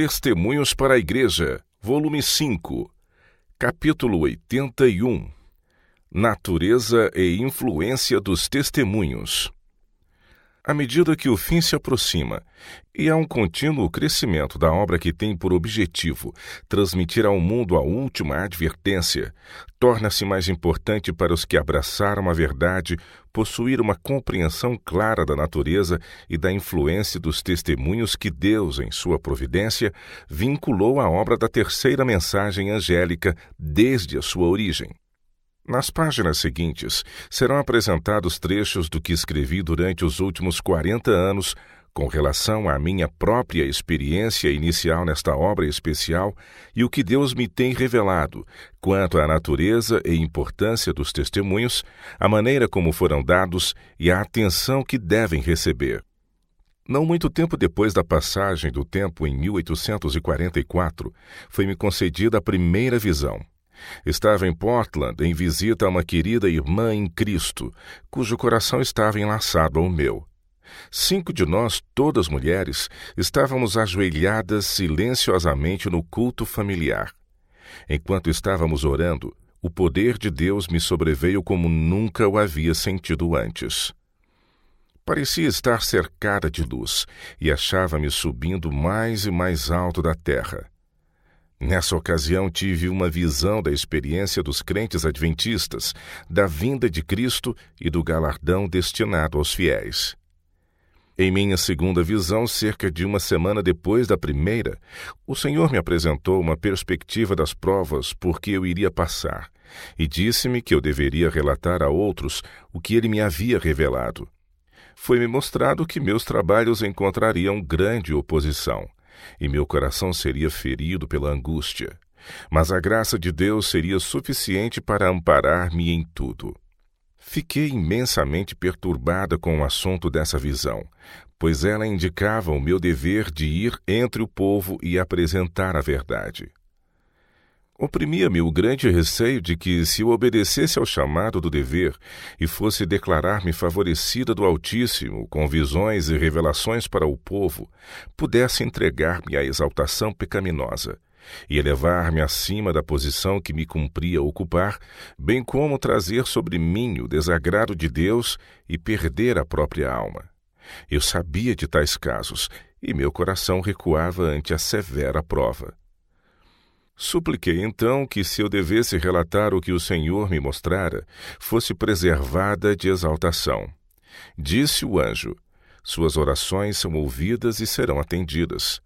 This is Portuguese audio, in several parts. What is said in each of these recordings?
Testemunhos para a Igreja, volume 5, capítulo 81. Natureza e influência dos testemunhos. À medida que o fim se aproxima, e há um contínuo crescimento da obra que tem por objetivo transmitir ao mundo a última advertência, torna-se mais importante para os que abraçaram a verdade possuir uma compreensão clara da natureza e da influência dos testemunhos que Deus, em sua providência, vinculou à obra da terceira mensagem angélica desde a sua origem. Nas páginas seguintes, serão apresentados trechos do que escrevi durante os últimos 40 anos com relação à minha própria experiência inicial nesta obra especial e o que Deus me tem revelado quanto à natureza e importância dos testemunhos, a maneira como foram dados e a atenção que devem receber. Não muito tempo depois da passagem do tempo, em 1844, foi-me concedida a primeira visão. Estava em Portland em visita a uma querida irmã em Cristo, cujo coração estava enlaçado ao meu. 5 de nós, todas mulheres, estávamos ajoelhadas silenciosamente no culto familiar. Enquanto estávamos orando, o poder de Deus me sobreveio como nunca o havia sentido antes. Parecia estar cercada de luz e achava-me subindo mais e mais alto da terra. Nessa ocasião tive uma visão da experiência dos crentes adventistas, da vinda de Cristo e do galardão destinado aos fiéis. Em minha segunda visão, cerca de uma semana depois da primeira, o Senhor me apresentou uma perspectiva das provas por que eu iria passar e disse-me que eu deveria relatar a outros o que ele me havia revelado. Foi-me mostrado que meus trabalhos encontrariam grande oposição e meu coração seria ferido pela angústia, mas a graça de Deus seria suficiente para amparar-me em tudo. Fiquei imensamente perturbada com o assunto dessa visão, pois ela indicava o meu dever de ir entre o povo e apresentar a verdade. Oprimia-me o grande receio de que, se eu obedecesse ao chamado do dever e fosse declarar-me favorecida do Altíssimo com visões e revelações para o povo, pudesse entregar-me à exaltação pecaminosa e elevar-me acima da posição que me cumpria ocupar, bem como trazer sobre mim o desagrado de Deus e perder a própria alma. Eu sabia de tais casos e meu coração recuava ante a severa prova. Supliquei então que, se eu devesse relatar o que o Senhor me mostrara, fosse preservada de exaltação. Disse o anjo: suas orações são ouvidas e serão atendidas.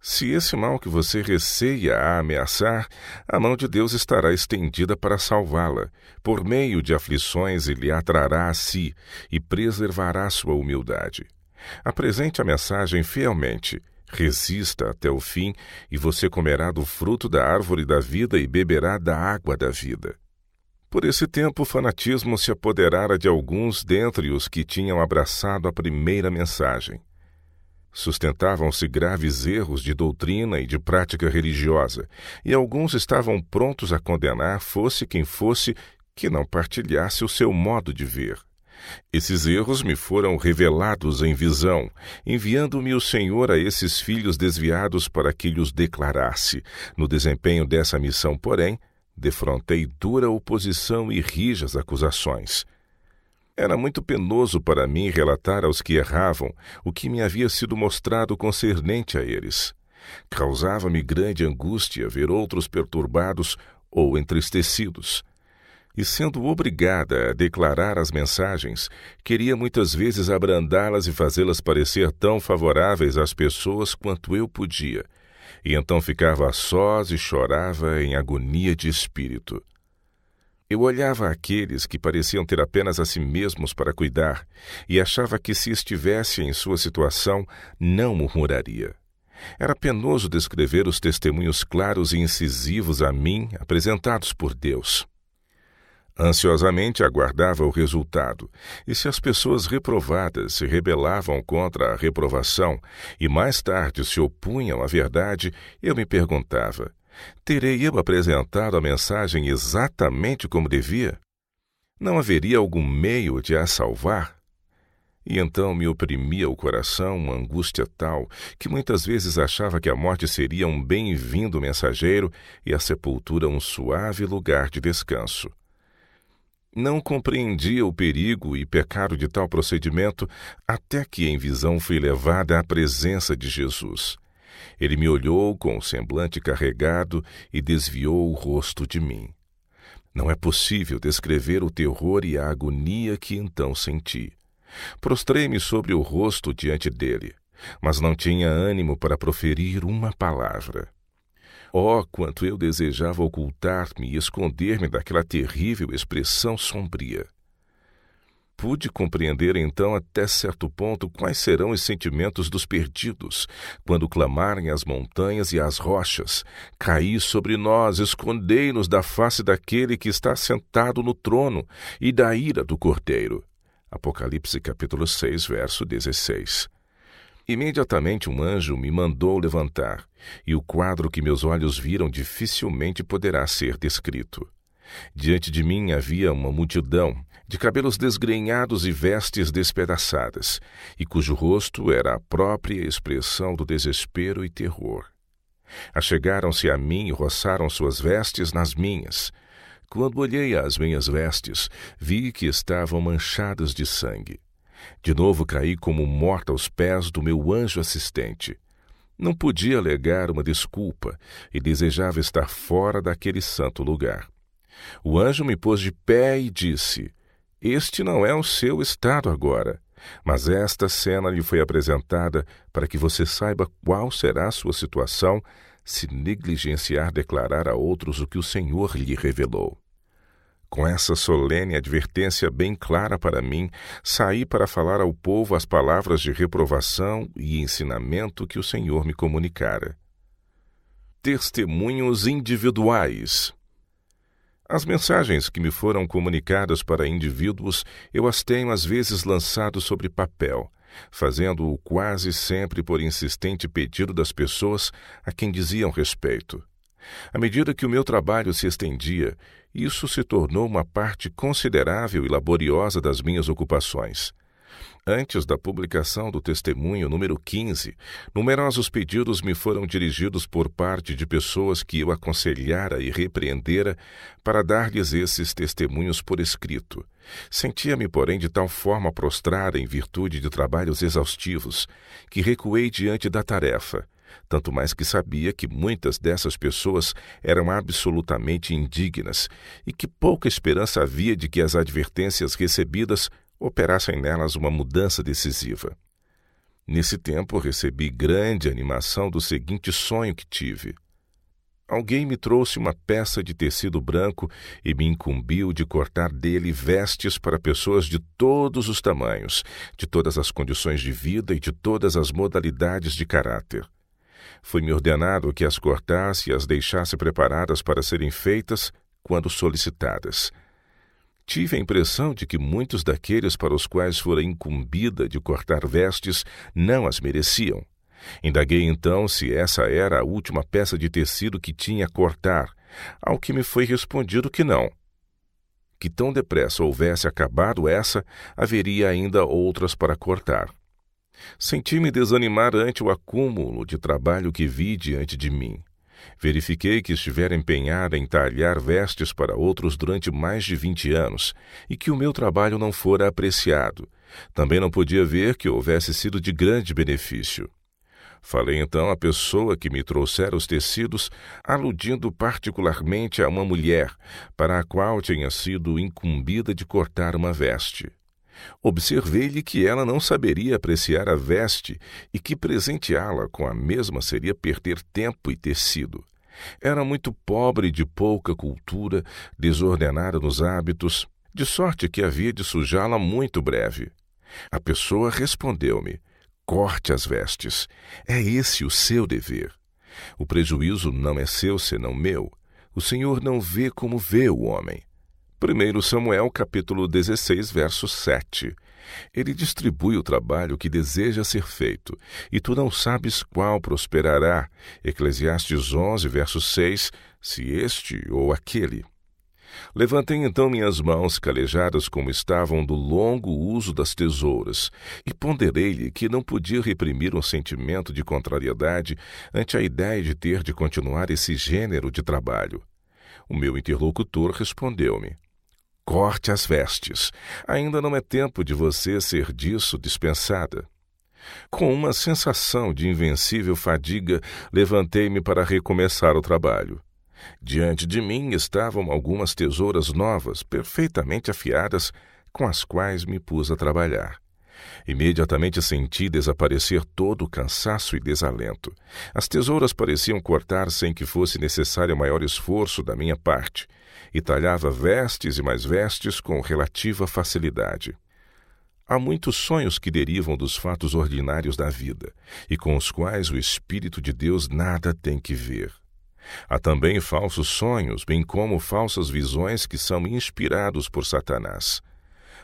Se esse mal que você receia a ameaçar, a mão de Deus estará estendida para salvá-la, por meio de aflições e lhe atrará a si, e preservará sua humildade. Apresente a mensagem fielmente. Resista até o fim, e você comerá do fruto da árvore da vida e beberá da água da vida. Por esse tempo, o fanatismo se apoderara de alguns dentre os que tinham abraçado a primeira mensagem. Sustentavam-se graves erros de doutrina e de prática religiosa, e alguns estavam prontos a condenar, fosse quem fosse, que não partilhasse o seu modo de ver. Esses erros me foram revelados em visão, enviando-me o Senhor a esses filhos desviados para que lhes declarasse. No desempenho dessa missão, porém, defrontei dura oposição e rijas acusações. Era muito penoso para mim relatar aos que erravam o que me havia sido mostrado concernente a eles. Causava-me grande angústia ver outros perturbados ou entristecidos. E sendo obrigada a declarar as mensagens, queria muitas vezes abrandá-las e fazê-las parecer tão favoráveis às pessoas quanto eu podia. E então ficava a sós e chorava em agonia de espírito. Eu olhava aqueles que pareciam ter apenas a si mesmos para cuidar e achava que, se estivesse em sua situação, não murmuraria. Era penoso descrever os testemunhos claros e incisivos a mim, apresentados por Deus. Ansiosamente aguardava o resultado, e se as pessoas reprovadas se rebelavam contra a reprovação e mais tarde se opunham à verdade, eu me perguntava: terei eu apresentado a mensagem exatamente como devia? Não haveria algum meio de a salvar? E então me oprimia o coração uma angústia tal que muitas vezes achava que a morte seria um bem-vindo mensageiro e a sepultura um suave lugar de descanso. Não compreendia o perigo e pecado de tal procedimento até que em visão fui levada à presença de Jesus. Ele me olhou com o semblante carregado e desviou o rosto de mim. Não é possível descrever o terror e a agonia que então senti. Prostrei-me sobre o rosto diante dele, mas não tinha ânimo para proferir uma palavra. Oh, quanto eu desejava ocultar-me e esconder-me daquela terrível expressão sombria. Pude compreender então até certo ponto quais serão os sentimentos dos perdidos, quando clamarem as montanhas e as rochas: caí sobre nós, escondei-nos da face daquele que está sentado no trono e da ira do Cordeiro. Apocalipse capítulo 6, verso 16. Imediatamente um anjo me mandou levantar, e o quadro que meus olhos viram dificilmente poderá ser descrito. Diante de mim havia uma multidão, de cabelos desgrenhados e vestes despedaçadas, e cujo rosto era a própria expressão do desespero e terror. Achegaram-se a mim e roçaram suas vestes nas minhas. Quando olhei as minhas vestes, vi que estavam manchadas de sangue. De novo caí como morta aos pés do meu anjo assistente. Não podia alegar uma desculpa e desejava estar fora daquele santo lugar. O anjo me pôs de pé e disse: este não é o seu estado agora, mas esta cena lhe foi apresentada para que você saiba qual será a sua situação se negligenciar declarar a outros o que o Senhor lhe revelou. Com essa solene advertência bem clara para mim, saí para falar ao povo as palavras de reprovação e ensinamento que o Senhor me comunicara. Testemunhos individuais. As mensagens que me foram comunicadas para indivíduos, eu as tenho às vezes lançado sobre papel, fazendo-o quase sempre por insistente pedido das pessoas a quem diziam respeito. À medida que o meu trabalho se estendia, isso se tornou uma parte considerável e laboriosa das minhas ocupações. Antes da publicação do testemunho número 15, numerosos pedidos me foram dirigidos por parte de pessoas que eu aconselhara e repreendera para dar-lhes esses testemunhos por escrito. Sentia-me, porém, de tal forma prostrada em virtude de trabalhos exaustivos, que recuei diante da tarefa, tanto mais que sabia que muitas dessas pessoas eram absolutamente indignas e que pouca esperança havia de que as advertências recebidas operassem nelas uma mudança decisiva. Nesse tempo, recebi grande animação do seguinte sonho que tive. Alguém me trouxe uma peça de tecido branco e me incumbiu de cortar dele vestes para pessoas de todos os tamanhos, de todas as condições de vida e de todas as modalidades de caráter. Foi-me ordenado que as cortasse e as deixasse preparadas para serem feitas quando solicitadas. Tive a impressão de que muitos daqueles para os quais fora incumbida de cortar vestes não as mereciam. Indaguei então se essa era a última peça de tecido que tinha a cortar, ao que me foi respondido que não. Que tão depressa houvesse acabado essa, haveria ainda outras para cortar. Senti-me desanimar ante o acúmulo de trabalho que vi diante de mim. Verifiquei que estivera empenhada em talhar vestes para outros durante mais de 20 anos e que o meu trabalho não fora apreciado. Também não podia ver que houvesse sido de grande benefício. Falei então à pessoa que me trouxera os tecidos, aludindo particularmente a uma mulher, para a qual tinha sido incumbida de cortar uma veste. Observei-lhe que ela não saberia apreciar a veste e que presenteá-la com a mesma seria perder tempo e tecido. Era muito pobre e de pouca cultura, desordenada nos hábitos, de sorte que havia de sujá-la muito breve. A pessoa respondeu-me: corte as vestes, é esse o seu dever. O prejuízo não é seu senão meu. O Senhor não vê como vê o homem. 1 Samuel capítulo 16, verso 7. Ele distribui o trabalho que deseja ser feito, e tu não sabes qual prosperará. Eclesiastes 11, verso 6, se este ou aquele. Levantei então minhas mãos calejadas como estavam do longo uso das tesouras, e ponderei-lhe que não podia reprimir um sentimento de contrariedade ante a ideia de ter de continuar esse gênero de trabalho. O meu interlocutor respondeu-me: corte as vestes. Ainda não é tempo de você ser disso dispensada. Com uma sensação de invencível fadiga, levantei-me para recomeçar o trabalho. Diante de mim estavam algumas tesouras novas, perfeitamente afiadas, com as quais me pus a trabalhar. Imediatamente senti desaparecer todo o cansaço e desalento. As tesouras pareciam cortar sem que fosse necessário maior esforço da minha parte, e talhava vestes e mais vestes com relativa facilidade. Há muitos sonhos que derivam dos fatos ordinários da vida, e com os quais o Espírito de Deus nada tem que ver. Há também falsos sonhos, bem como falsas visões que são inspirados por Satanás.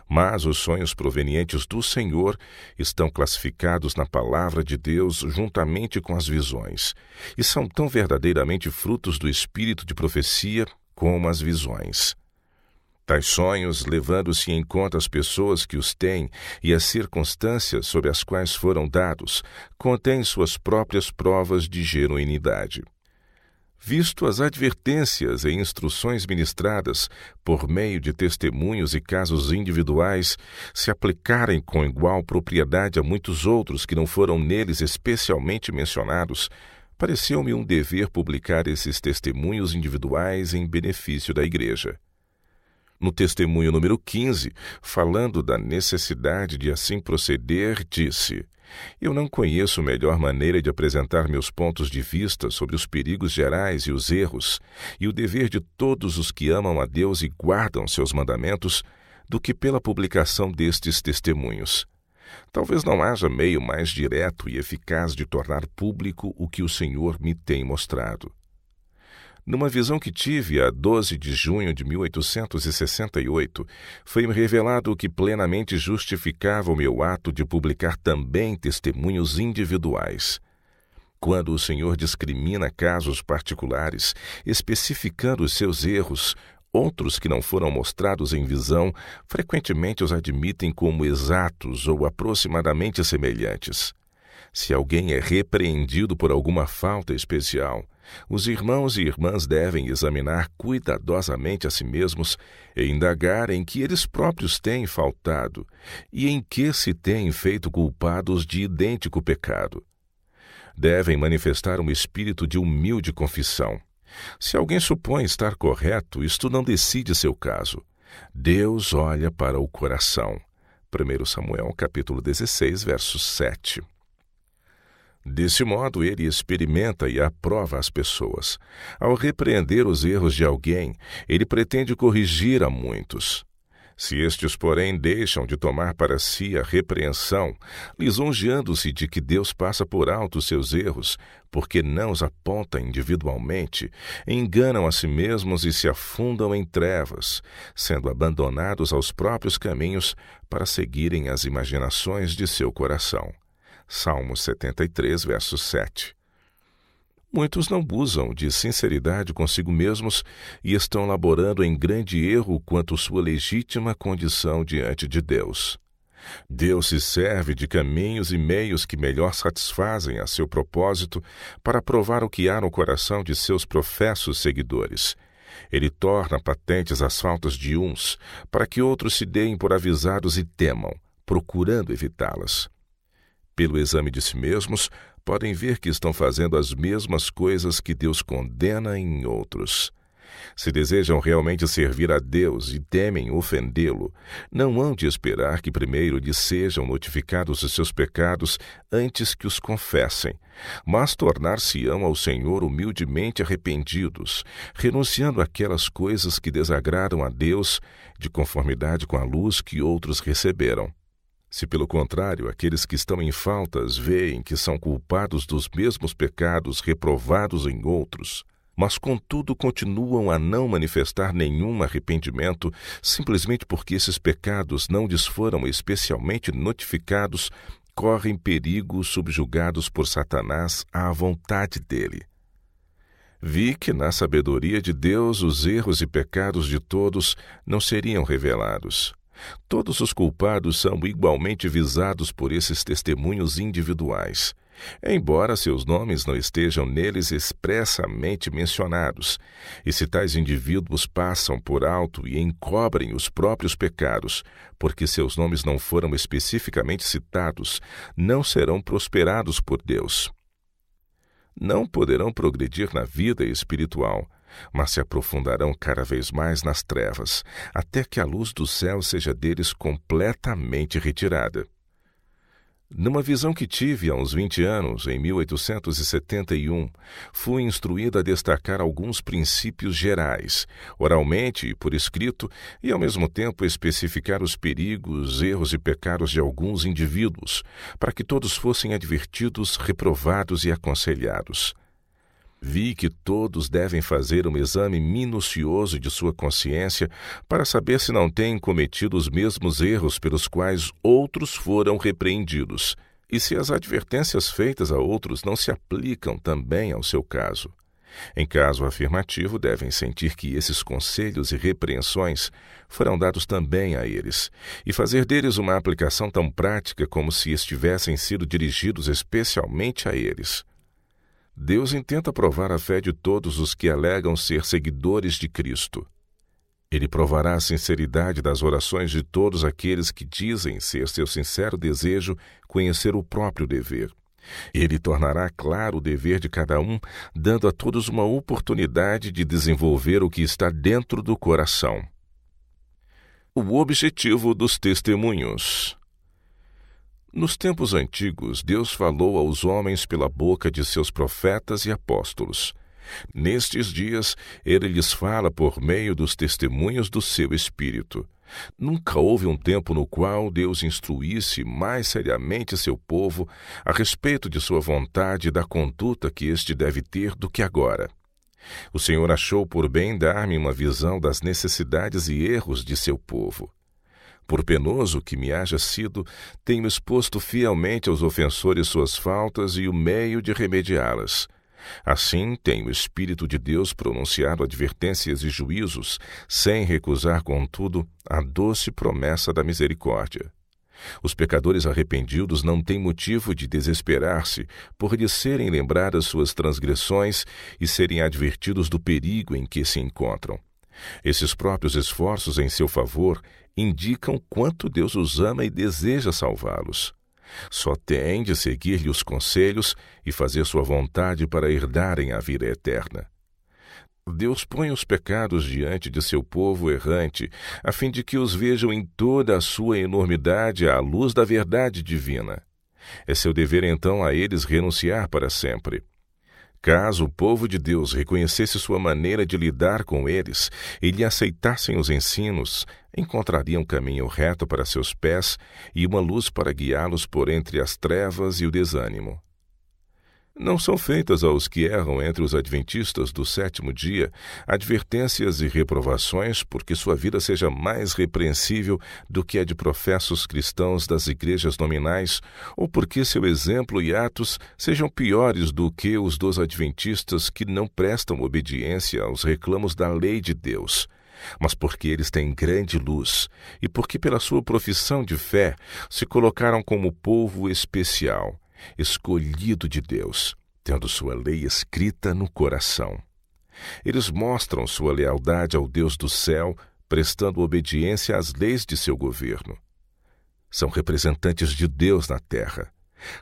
Mas os sonhos provenientes do Senhor estão classificados na Palavra de Deus juntamente com as visões, e são tão verdadeiramente frutos do espírito de profecia como as visões. Tais sonhos, levando-se em conta as pessoas que os têm e as circunstâncias sob as quais foram dados, contêm suas próprias provas de genuinidade. Visto as advertências e instruções ministradas por meio de testemunhos e casos individuais se aplicarem com igual propriedade a muitos outros que não foram neles especialmente mencionados, pareceu-me um dever publicar esses testemunhos individuais em benefício da Igreja. No testemunho número 15, falando da necessidade de assim proceder, disse: eu não conheço melhor maneira de apresentar meus pontos de vista sobre os perigos gerais e os erros, e o dever de todos os que amam a Deus e guardam seus mandamentos, do que pela publicação destes testemunhos. Talvez não haja meio mais direto e eficaz de tornar público o que o Senhor me tem mostrado. Numa visão que tive a 12 de junho de 1868, foi-me revelado o que plenamente justificava o meu ato de publicar também testemunhos individuais. Quando o Senhor discrimina casos particulares, especificando os seus erros, outros que não foram mostrados em visão, frequentemente os admitem como exatos ou aproximadamente semelhantes. Se alguém é repreendido por alguma falta especial, os irmãos e irmãs devem examinar cuidadosamente a si mesmos e indagar em que eles próprios têm faltado e em que se têm feito culpados de idêntico pecado. Devem manifestar um espírito de humilde confissão. Se alguém supõe estar correto, isto não decide seu caso. Deus olha para o coração. 1 Samuel, capítulo 16, verso 7. Desse modo, ele experimenta e aprova as pessoas. Ao repreender os erros de alguém, ele pretende corrigir a muitos. Se estes, porém, deixam de tomar para si a repreensão, lisonjeando-se de que Deus passa por alto os seus erros, porque não os aponta individualmente, enganam a si mesmos e se afundam em trevas, sendo abandonados aos próprios caminhos para seguirem as imaginações de seu coração. Salmo 73, verso 7. Muitos não usam de sinceridade consigo mesmos e estão laborando em grande erro quanto sua legítima condição diante de Deus. Deus se serve de caminhos e meios que melhor satisfazem a seu propósito para provar o que há no coração de seus professos seguidores. Ele torna patentes as faltas de uns, para que outros se deem por avisados e temam, procurando evitá-las. Pelo exame de si mesmos, podem ver que estão fazendo as mesmas coisas que Deus condena em outros. Se desejam realmente servir a Deus e temem ofendê-lo, não hão de esperar que primeiro lhes sejam notificados os seus pecados antes que os confessem, mas tornar-se-ão ao Senhor humildemente arrependidos, renunciando àquelas coisas que desagradam a Deus, de conformidade com a luz que outros receberam. Se, pelo contrário, aqueles que estão em faltas veem que são culpados dos mesmos pecados reprovados em outros, mas contudo continuam a não manifestar nenhum arrependimento, simplesmente porque esses pecados não lhes foram especialmente notificados, correm perigo subjugados por Satanás à vontade dele. Vi que na sabedoria de Deus os erros e pecados de todos não seriam revelados. Todos os culpados são igualmente visados por esses testemunhos individuais, embora seus nomes não estejam neles expressamente mencionados. E se tais indivíduos passam por alto e encobrem os próprios pecados, porque seus nomes não foram especificamente citados, não serão prosperados por Deus. Não poderão progredir na vida espiritual, mas se aprofundarão cada vez mais nas trevas, até que a luz do céu seja deles completamente retirada. Numa visão que tive há uns 20 anos, em 1871, fui instruído a destacar alguns princípios gerais, oralmente e por escrito, e ao mesmo tempo especificar os perigos, erros e pecados de alguns indivíduos, para que todos fossem advertidos, reprovados e aconselhados. Vi que todos devem fazer um exame minucioso de sua consciência para saber se não têm cometido os mesmos erros pelos quais outros foram repreendidos, e se as advertências feitas a outros não se aplicam também ao seu caso. Em caso afirmativo, devem sentir que esses conselhos e repreensões foram dados também a eles, e fazer deles uma aplicação tão prática como se estivessem sido dirigidos especialmente a eles. Deus intenta provar a fé de todos os que alegam ser seguidores de Cristo. Ele provará a sinceridade das orações de todos aqueles que dizem ser seu sincero desejo conhecer o próprio dever. Ele tornará claro o dever de cada um, dando a todos uma oportunidade de desenvolver o que está dentro do coração. O objetivo dos testemunhos. Nos tempos antigos, Deus falou aos homens pela boca de seus profetas e apóstolos. Nestes dias, Ele lhes fala por meio dos testemunhos do seu Espírito. Nunca houve um tempo no qual Deus instruísse mais seriamente seu povo a respeito de sua vontade e da conduta que este deve ter do que agora. O Senhor achou por bem dar-me uma visão das necessidades e erros de seu povo. Por penoso que me haja sido, tenho exposto fielmente aos ofensores suas faltas e o meio de remediá-las. Assim, tem o Espírito de Deus pronunciado advertências e juízos, sem recusar, contudo, a doce promessa da misericórdia. Os pecadores arrependidos não têm motivo de desesperar-se, por lhes serem lembradas suas transgressões e serem advertidos do perigo em que se encontram. Esses próprios esforços em seu favor indicam quanto Deus os ama e deseja salvá-los. Só têm de seguir-lhe os conselhos e fazer sua vontade para herdarem a vida eterna. Deus põe os pecados diante de seu povo errante, a fim de que os vejam em toda a sua enormidade à luz da verdade divina. É seu dever então a eles renunciar para sempre. Caso o povo de Deus reconhecesse sua maneira de lidar com eles e lhe aceitassem os ensinos, encontrariam um caminho reto para seus pés e uma luz para guiá-los por entre as trevas e o desânimo. Não são feitas aos que erram entre os adventistas do sétimo dia advertências e reprovações porque sua vida seja mais repreensível do que a de professos cristãos das igrejas nominais ou porque seu exemplo e atos sejam piores do que os dos adventistas que não prestam obediência aos reclamos da lei de Deus, mas porque eles têm grande luz e porque pela sua profissão de fé se colocaram como povo especial, escolhido de Deus, tendo sua lei escrita no coração. Eles mostram sua lealdade ao Deus do céu, prestando obediência às leis de seu governo. São representantes de Deus na terra.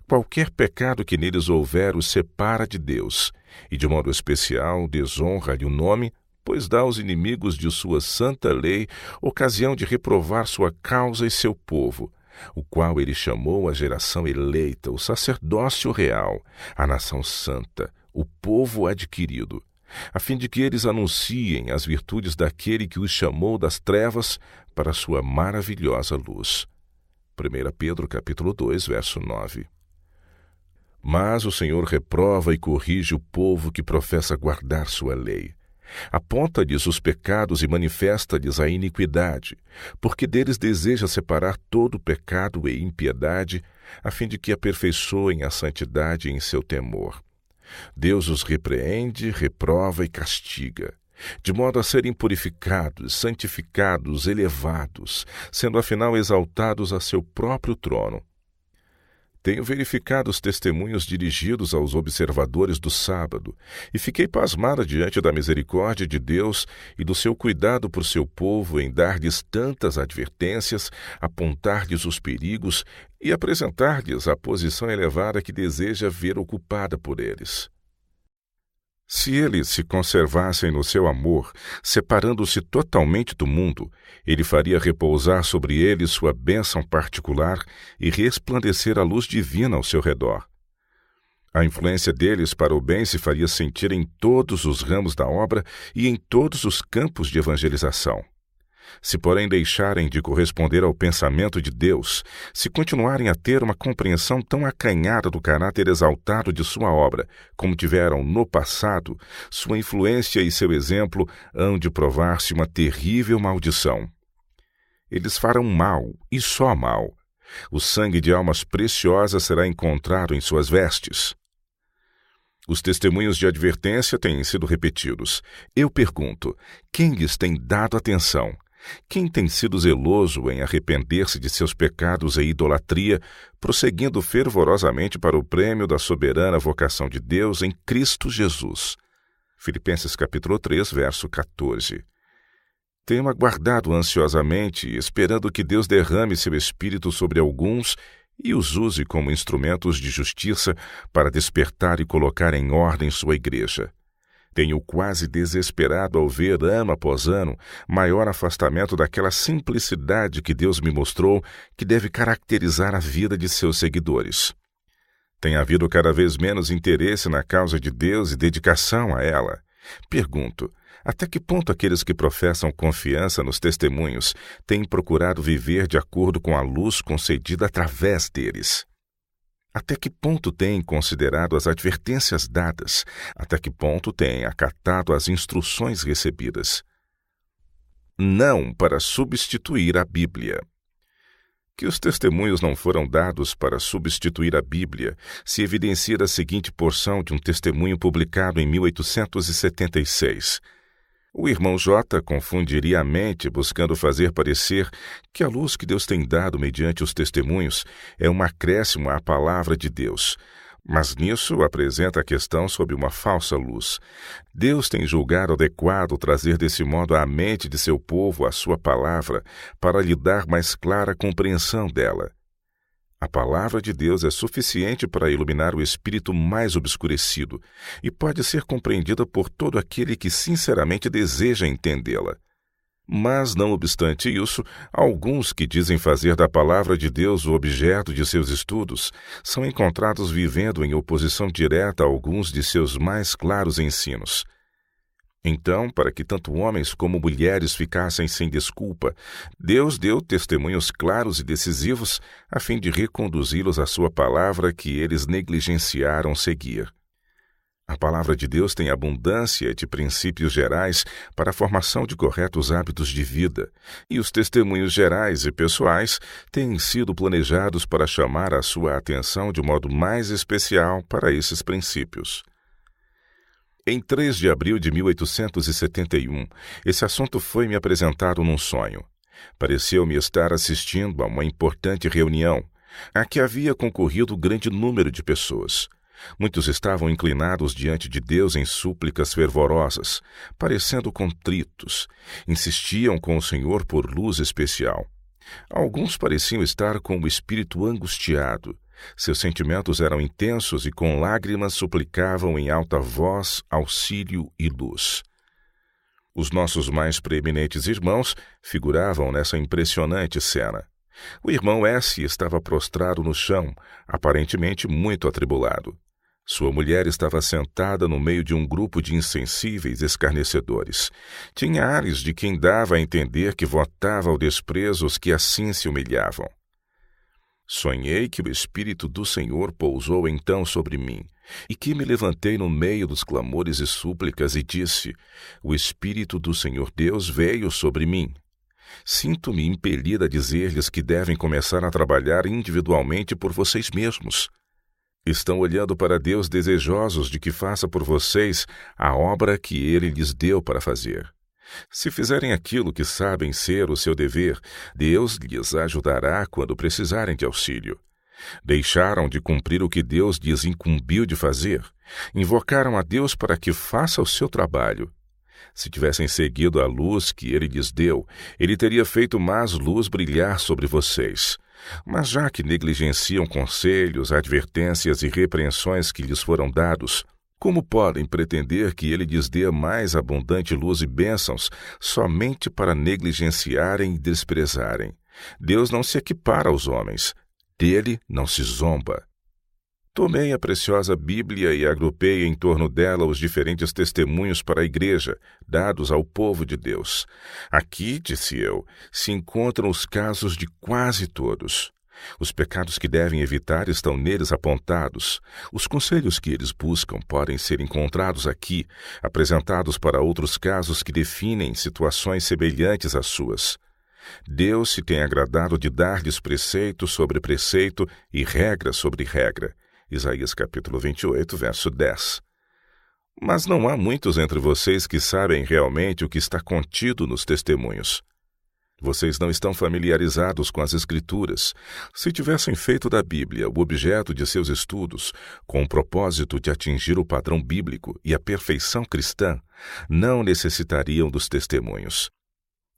Qualquer pecado que neles houver os separa de Deus, e de modo especial desonra-lhe o nome, pois dá aos inimigos de sua santa lei ocasião de reprovar sua causa e seu povo, o qual ele chamou a geração eleita, o sacerdócio real, a nação santa, o povo adquirido, a fim de que eles anunciem as virtudes daquele que os chamou das trevas para a sua maravilhosa luz. 1 Pedro capítulo 2, verso 9. Mas o Senhor reprova e corrige o povo que professa guardar sua lei. Aponta-lhes os pecados e manifesta-lhes a iniquidade, porque deles deseja separar todo pecado e impiedade, a fim de que aperfeiçoem a santidade em seu temor. Deus os repreende, reprova e castiga, de modo a serem purificados, santificados, elevados, sendo afinal exaltados a seu próprio trono. Tenho verificado os testemunhos dirigidos aos observadores do sábado e fiquei pasmada diante da misericórdia de Deus e do seu cuidado por seu povo em dar-lhes tantas advertências, apontar-lhes os perigos e apresentar-lhes a posição elevada que deseja ver ocupada por eles. Se eles se conservassem no seu amor, separando-se totalmente do mundo, ele faria repousar sobre eles sua bênção particular e resplandecer a luz divina ao seu redor. A influência deles para o bem se faria sentir em todos os ramos da obra e em todos os campos de evangelização. Se, porém, deixarem de corresponder ao pensamento de Deus, se continuarem a ter uma compreensão tão acanhada do caráter exaltado de sua obra, como tiveram no passado, sua influência e seu exemplo hão de provar-se uma terrível maldição. Eles farão mal, e só mal. O sangue de almas preciosas será encontrado em suas vestes. Os testemunhos de advertência têm sido repetidos. Eu pergunto, quem lhes tem dado atenção? Quem tem sido zeloso em arrepender-se de seus pecados e idolatria, prosseguindo fervorosamente para o prêmio da soberana vocação de Deus em Cristo Jesus? Filipenses capítulo 3, verso 14. Tenho aguardado ansiosamente, esperando que Deus derrame seu Espírito sobre alguns e os use como instrumentos de justiça para despertar e colocar em ordem sua igreja. Tenho quase desesperado ao ver, ano após ano, maior afastamento daquela simplicidade que Deus me mostrou que deve caracterizar a vida de seus seguidores. Tem havido cada vez menos interesse na causa de Deus e dedicação a ela. Pergunto, até que ponto aqueles que professam confiança nos testemunhos têm procurado viver de acordo com a luz concedida através deles? Até que ponto têm considerado as advertências dadas? Até que ponto têm acatado as instruções recebidas? Não para substituir a Bíblia. Que os testemunhos não foram dados para substituir a Bíblia se evidencia a seguinte porção de um testemunho publicado em 1876. O irmão J. confundiria a mente buscando fazer parecer que a luz que Deus tem dado mediante os testemunhos é um acréscimo à palavra de Deus, mas nisso apresenta a questão sob uma falsa luz. Deus tem julgado adequado trazer desse modo à mente de seu povo a sua palavra para lhe dar mais clara compreensão dela. A palavra de Deus é suficiente para iluminar o espírito mais obscurecido e pode ser compreendida por todo aquele que sinceramente deseja entendê-la. Mas, não obstante isso, alguns que dizem fazer da palavra de Deus o objeto de seus estudos são encontrados vivendo em oposição direta a alguns de seus mais claros ensinos. Então, para que tanto homens como mulheres ficassem sem desculpa, Deus deu testemunhos claros e decisivos a fim de reconduzi-los à sua palavra que eles negligenciaram seguir. A palavra de Deus tem abundância de princípios gerais para a formação de corretos hábitos de vida, e os testemunhos gerais e pessoais têm sido planejados para chamar a sua atenção de modo mais especial para esses princípios. Em 3 de abril de 1871, esse assunto foi-me apresentado num sonho. Pareceu-me estar assistindo a uma importante reunião, a que havia concorrido grande número de pessoas. Muitos estavam inclinados diante de Deus em súplicas fervorosas, parecendo contritos. Insistiam com o Senhor por luz especial. Alguns pareciam estar com o espírito angustiado. Seus sentimentos eram intensos e com lágrimas suplicavam em alta voz auxílio e luz. Os nossos mais preeminentes irmãos figuravam nessa impressionante cena. O irmão S. estava prostrado no chão, aparentemente muito atribulado. Sua mulher estava sentada no meio de um grupo de insensíveis escarnecedores. Tinha ares de quem dava a entender que votava ao desprezo os que assim se humilhavam. Sonhei que o Espírito do Senhor pousou então sobre mim, e que me levantei no meio dos clamores e súplicas e disse: o Espírito do Senhor Deus veio sobre mim. Sinto-me impelida a dizer-lhes que devem começar a trabalhar individualmente por vocês mesmos. Estão olhando para Deus desejosos de que faça por vocês a obra que Ele lhes deu para fazer. Se fizerem aquilo que sabem ser o seu dever, Deus lhes ajudará quando precisarem de auxílio. Deixaram de cumprir o que Deus lhes incumbiu de fazer. Invocaram a Deus para que faça o seu trabalho. Se tivessem seguido a luz que Ele lhes deu, Ele teria feito mais luz brilhar sobre vocês. Mas já que negligenciam conselhos, advertências e repreensões que lhes foram dados, como podem pretender que Ele lhes dê mais abundante luz e bênçãos somente para negligenciarem e desprezarem? Deus não se equipara aos homens. Dele não se zomba. Tomei a preciosa Bíblia e agrupei em torno dela os diferentes testemunhos para a igreja, dados ao povo de Deus. Aqui, disse eu, se encontram os casos de quase todos. Os pecados que devem evitar estão neles apontados. Os conselhos que eles buscam podem ser encontrados aqui, apresentados para outros casos que definem situações semelhantes às suas. Deus se tem agradado de dar-lhes preceito sobre preceito e regra sobre regra. Isaías capítulo 28, verso 10. Mas não há muitos entre vocês que sabem realmente o que está contido nos testemunhos. Vocês não estão familiarizados com as Escrituras. Se tivessem feito da Bíblia o objeto de seus estudos, com o propósito de atingir o padrão bíblico e a perfeição cristã, não necessitariam dos testemunhos.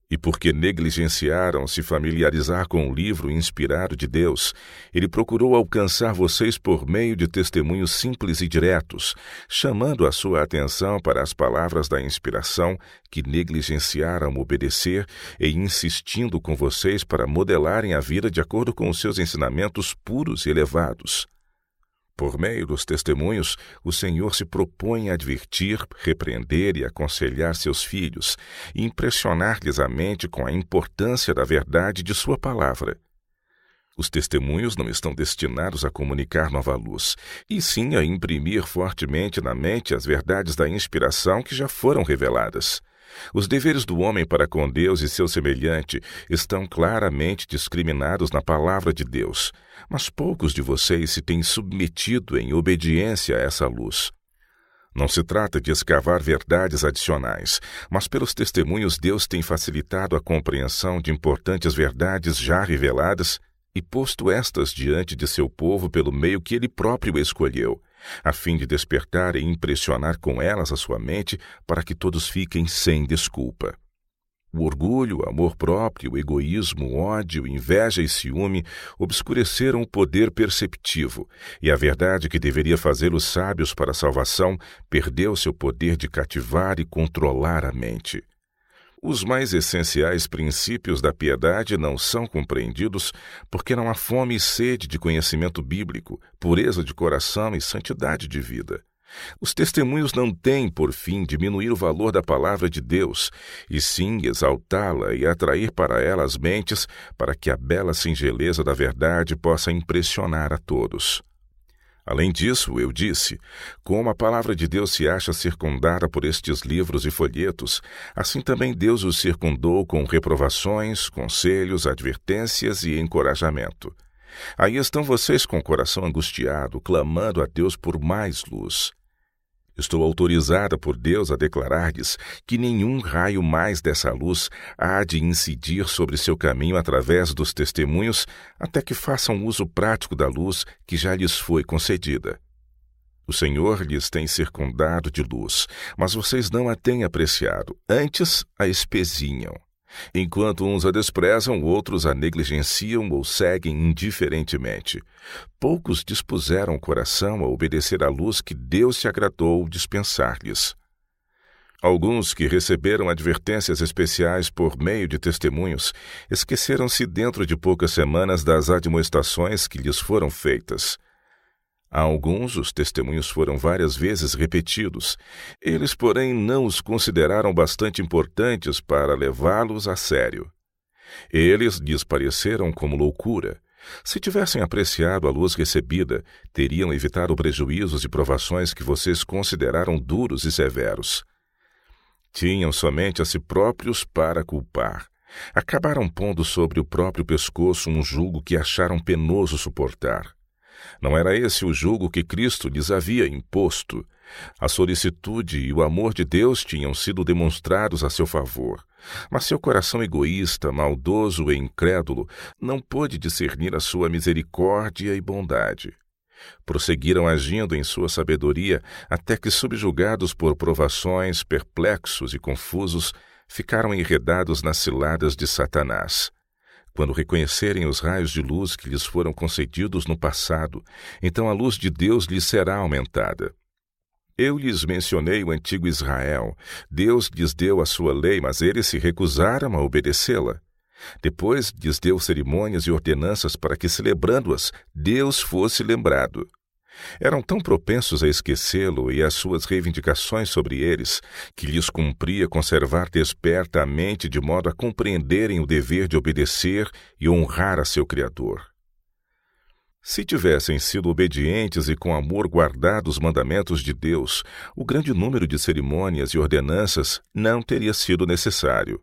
E porque negligenciaram se familiarizar com o livro inspirado de Deus, Ele procurou alcançar vocês por meio de testemunhos simples e diretos, chamando a sua atenção para as palavras da inspiração que negligenciaram obedecer e insistindo com vocês para modelarem a vida de acordo com os seus ensinamentos puros e elevados. Por meio dos testemunhos, o Senhor se propõe a advertir, repreender e aconselhar seus filhos e impressionar-lhes a mente com a importância da verdade de sua palavra. Os testemunhos não estão destinados a comunicar nova luz, e sim a imprimir fortemente na mente as verdades da inspiração que já foram reveladas. Os deveres do homem para com Deus e seu semelhante estão claramente discriminados na palavra de Deus, mas poucos de vocês se têm submetido em obediência a essa luz. Não se trata de escavar verdades adicionais, mas pelos testemunhos Deus tem facilitado a compreensão de importantes verdades já reveladas e posto estas diante de seu povo pelo meio que ele próprio escolheu, a fim de despertar e impressionar com elas a sua mente para que todos fiquem sem desculpa. O orgulho, o amor próprio, o egoísmo, o ódio, inveja e ciúme obscureceram o poder perceptivo, e a verdade que deveria fazê-los sábios para a salvação perdeu seu poder de cativar e controlar a mente. Os mais essenciais princípios da piedade não são compreendidos porque não há fome e sede de conhecimento bíblico, pureza de coração e santidade de vida. Os testemunhos não têm, por fim, diminuir o valor da palavra de Deus, e sim exaltá-la e atrair para ela as mentes para que a bela singeleza da verdade possa impressionar a todos. Além disso, eu disse, como a palavra de Deus se acha circundada por estes livros e folhetos, assim também Deus os circundou com reprovações, conselhos, advertências e encorajamento. Aí estão vocês com o coração angustiado, clamando a Deus por mais luz. Estou autorizada por Deus a declarar-lhes que nenhum raio mais dessa luz há de incidir sobre seu caminho através dos testemunhos até que façam uso prático da luz que já lhes foi concedida. O Senhor lhes tem circundado de luz, mas vocês não a têm apreciado, antes a espezinham. Enquanto uns a desprezam, outros a negligenciam ou seguem indiferentemente. Poucos dispuseram o coração a obedecer à luz que Deus se agradou dispensar-lhes. Alguns que receberam advertências especiais por meio de testemunhos esqueceram-se dentro de poucas semanas das admoestações que lhes foram feitas. A alguns, os testemunhos foram várias vezes repetidos. Eles, porém, não os consideraram bastante importantes para levá-los a sério. Eles lhes pareceram como loucura. Se tivessem apreciado a luz recebida, teriam evitado prejuízos e provações que vocês consideraram duros e severos. Tinham somente a si próprios para culpar. Acabaram pondo sobre o próprio pescoço um jugo que acharam penoso suportar. Não era esse o jugo que Cristo lhes havia imposto. A solicitude e o amor de Deus tinham sido demonstrados a seu favor, mas seu coração egoísta, maldoso e incrédulo não pôde discernir a sua misericórdia e bondade. Prosseguiram agindo em sua sabedoria até que, subjugados por provações, perplexos e confusos, ficaram enredados nas ciladas de Satanás. Quando reconhecerem os raios de luz que lhes foram concedidos no passado, então a luz de Deus lhes será aumentada. Eu lhes mencionei o antigo Israel. Deus lhes deu a sua lei, mas eles se recusaram a obedecê-la. Depois lhes deu cerimônias e ordenanças para que, celebrando-as, Deus fosse lembrado. Eram tão propensos a esquecê-lo e as suas reivindicações sobre eles, que lhes cumpria conservar desperta a mente de modo a compreenderem o dever de obedecer e honrar a seu Criador. Se tivessem sido obedientes e com amor guardado os mandamentos de Deus, o grande número de cerimônias e ordenanças não teria sido necessário.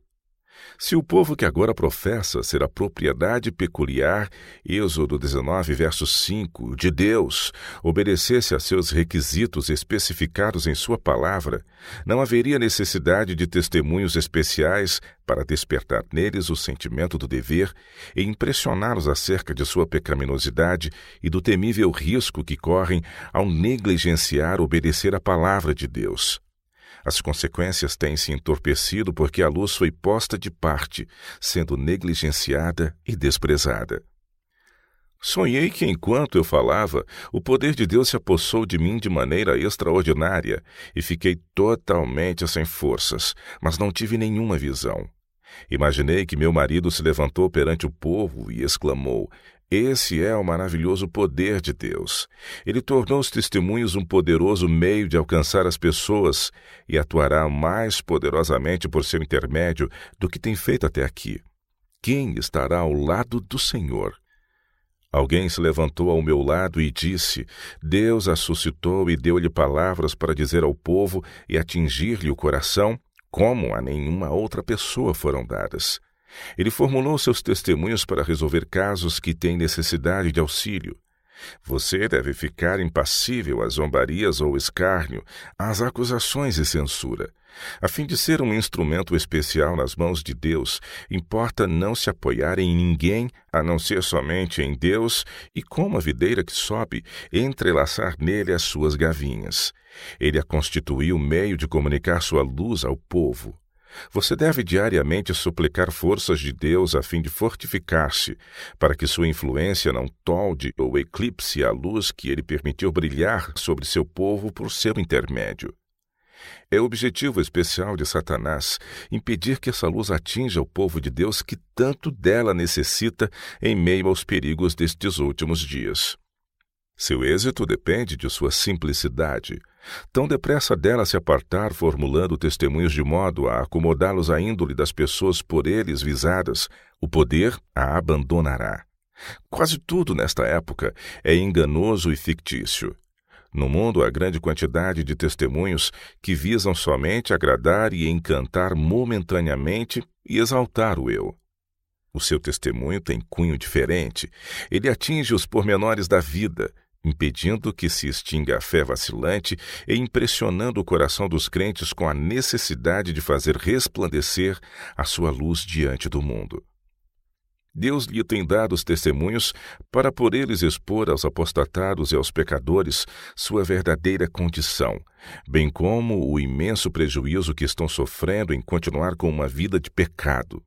Se o povo que agora professa ser a propriedade peculiar, Êxodo 19, verso 5, de Deus, obedecesse a seus requisitos especificados em sua palavra, não haveria necessidade de testemunhos especiais para despertar neles o sentimento do dever e impressioná-los acerca de sua pecaminosidade e do temível risco que correm ao negligenciar obedecer à palavra de Deus. As consequências têm se entorpecido porque a luz foi posta de parte, sendo negligenciada e desprezada. Sonhei que, enquanto eu falava, o poder de Deus se apossou de mim de maneira extraordinária e fiquei totalmente sem forças, mas não tive nenhuma visão. Imaginei que meu marido se levantou perante o povo e exclamou: "Esse é o maravilhoso poder de Deus. Ele tornou os testemunhos um poderoso meio de alcançar as pessoas e atuará mais poderosamente por seu intermédio do que tem feito até aqui. Quem estará ao lado do Senhor?" Alguém se levantou ao meu lado e disse: "Deus a suscitou e deu-lhe palavras para dizer ao povo e atingir-lhe o coração, como a nenhuma outra pessoa foram dadas. Ele formulou seus testemunhos para resolver casos que têm necessidade de auxílio. Você deve ficar impassível às zombarias ou escárnio, às acusações e censura. A fim de ser um instrumento especial nas mãos de Deus, importa não se apoiar em ninguém, a não ser somente em Deus, e como a videira que sobe, entrelaçar nele as suas gavinhas. Ele a constituiu meio de comunicar sua luz ao povo. Você deve diariamente suplicar forças de Deus a fim de fortificar-se, para que sua influência não tolde ou eclipse a luz que ele permitiu brilhar sobre seu povo por seu intermédio. É o objetivo especial de Satanás impedir que essa luz atinja o povo de Deus que tanto dela necessita em meio aos perigos destes últimos dias. Seu êxito depende de sua simplicidade. Tão depressa dela se apartar, formulando testemunhos de modo a acomodá-los à índole das pessoas por eles visadas, o poder a abandonará. Quase tudo nesta época é enganoso e fictício. No mundo há grande quantidade de testemunhos que visam somente agradar e encantar momentaneamente e exaltar o eu. O seu testemunho tem cunho diferente. Ele atinge os pormenores da vida, impedindo que se extinga a fé vacilante e impressionando o coração dos crentes com a necessidade de fazer resplandecer a sua luz diante do mundo. Deus lhe tem dado os testemunhos para por eles expor aos apostatados e aos pecadores sua verdadeira condição, bem como o imenso prejuízo que estão sofrendo em continuar com uma vida de pecado.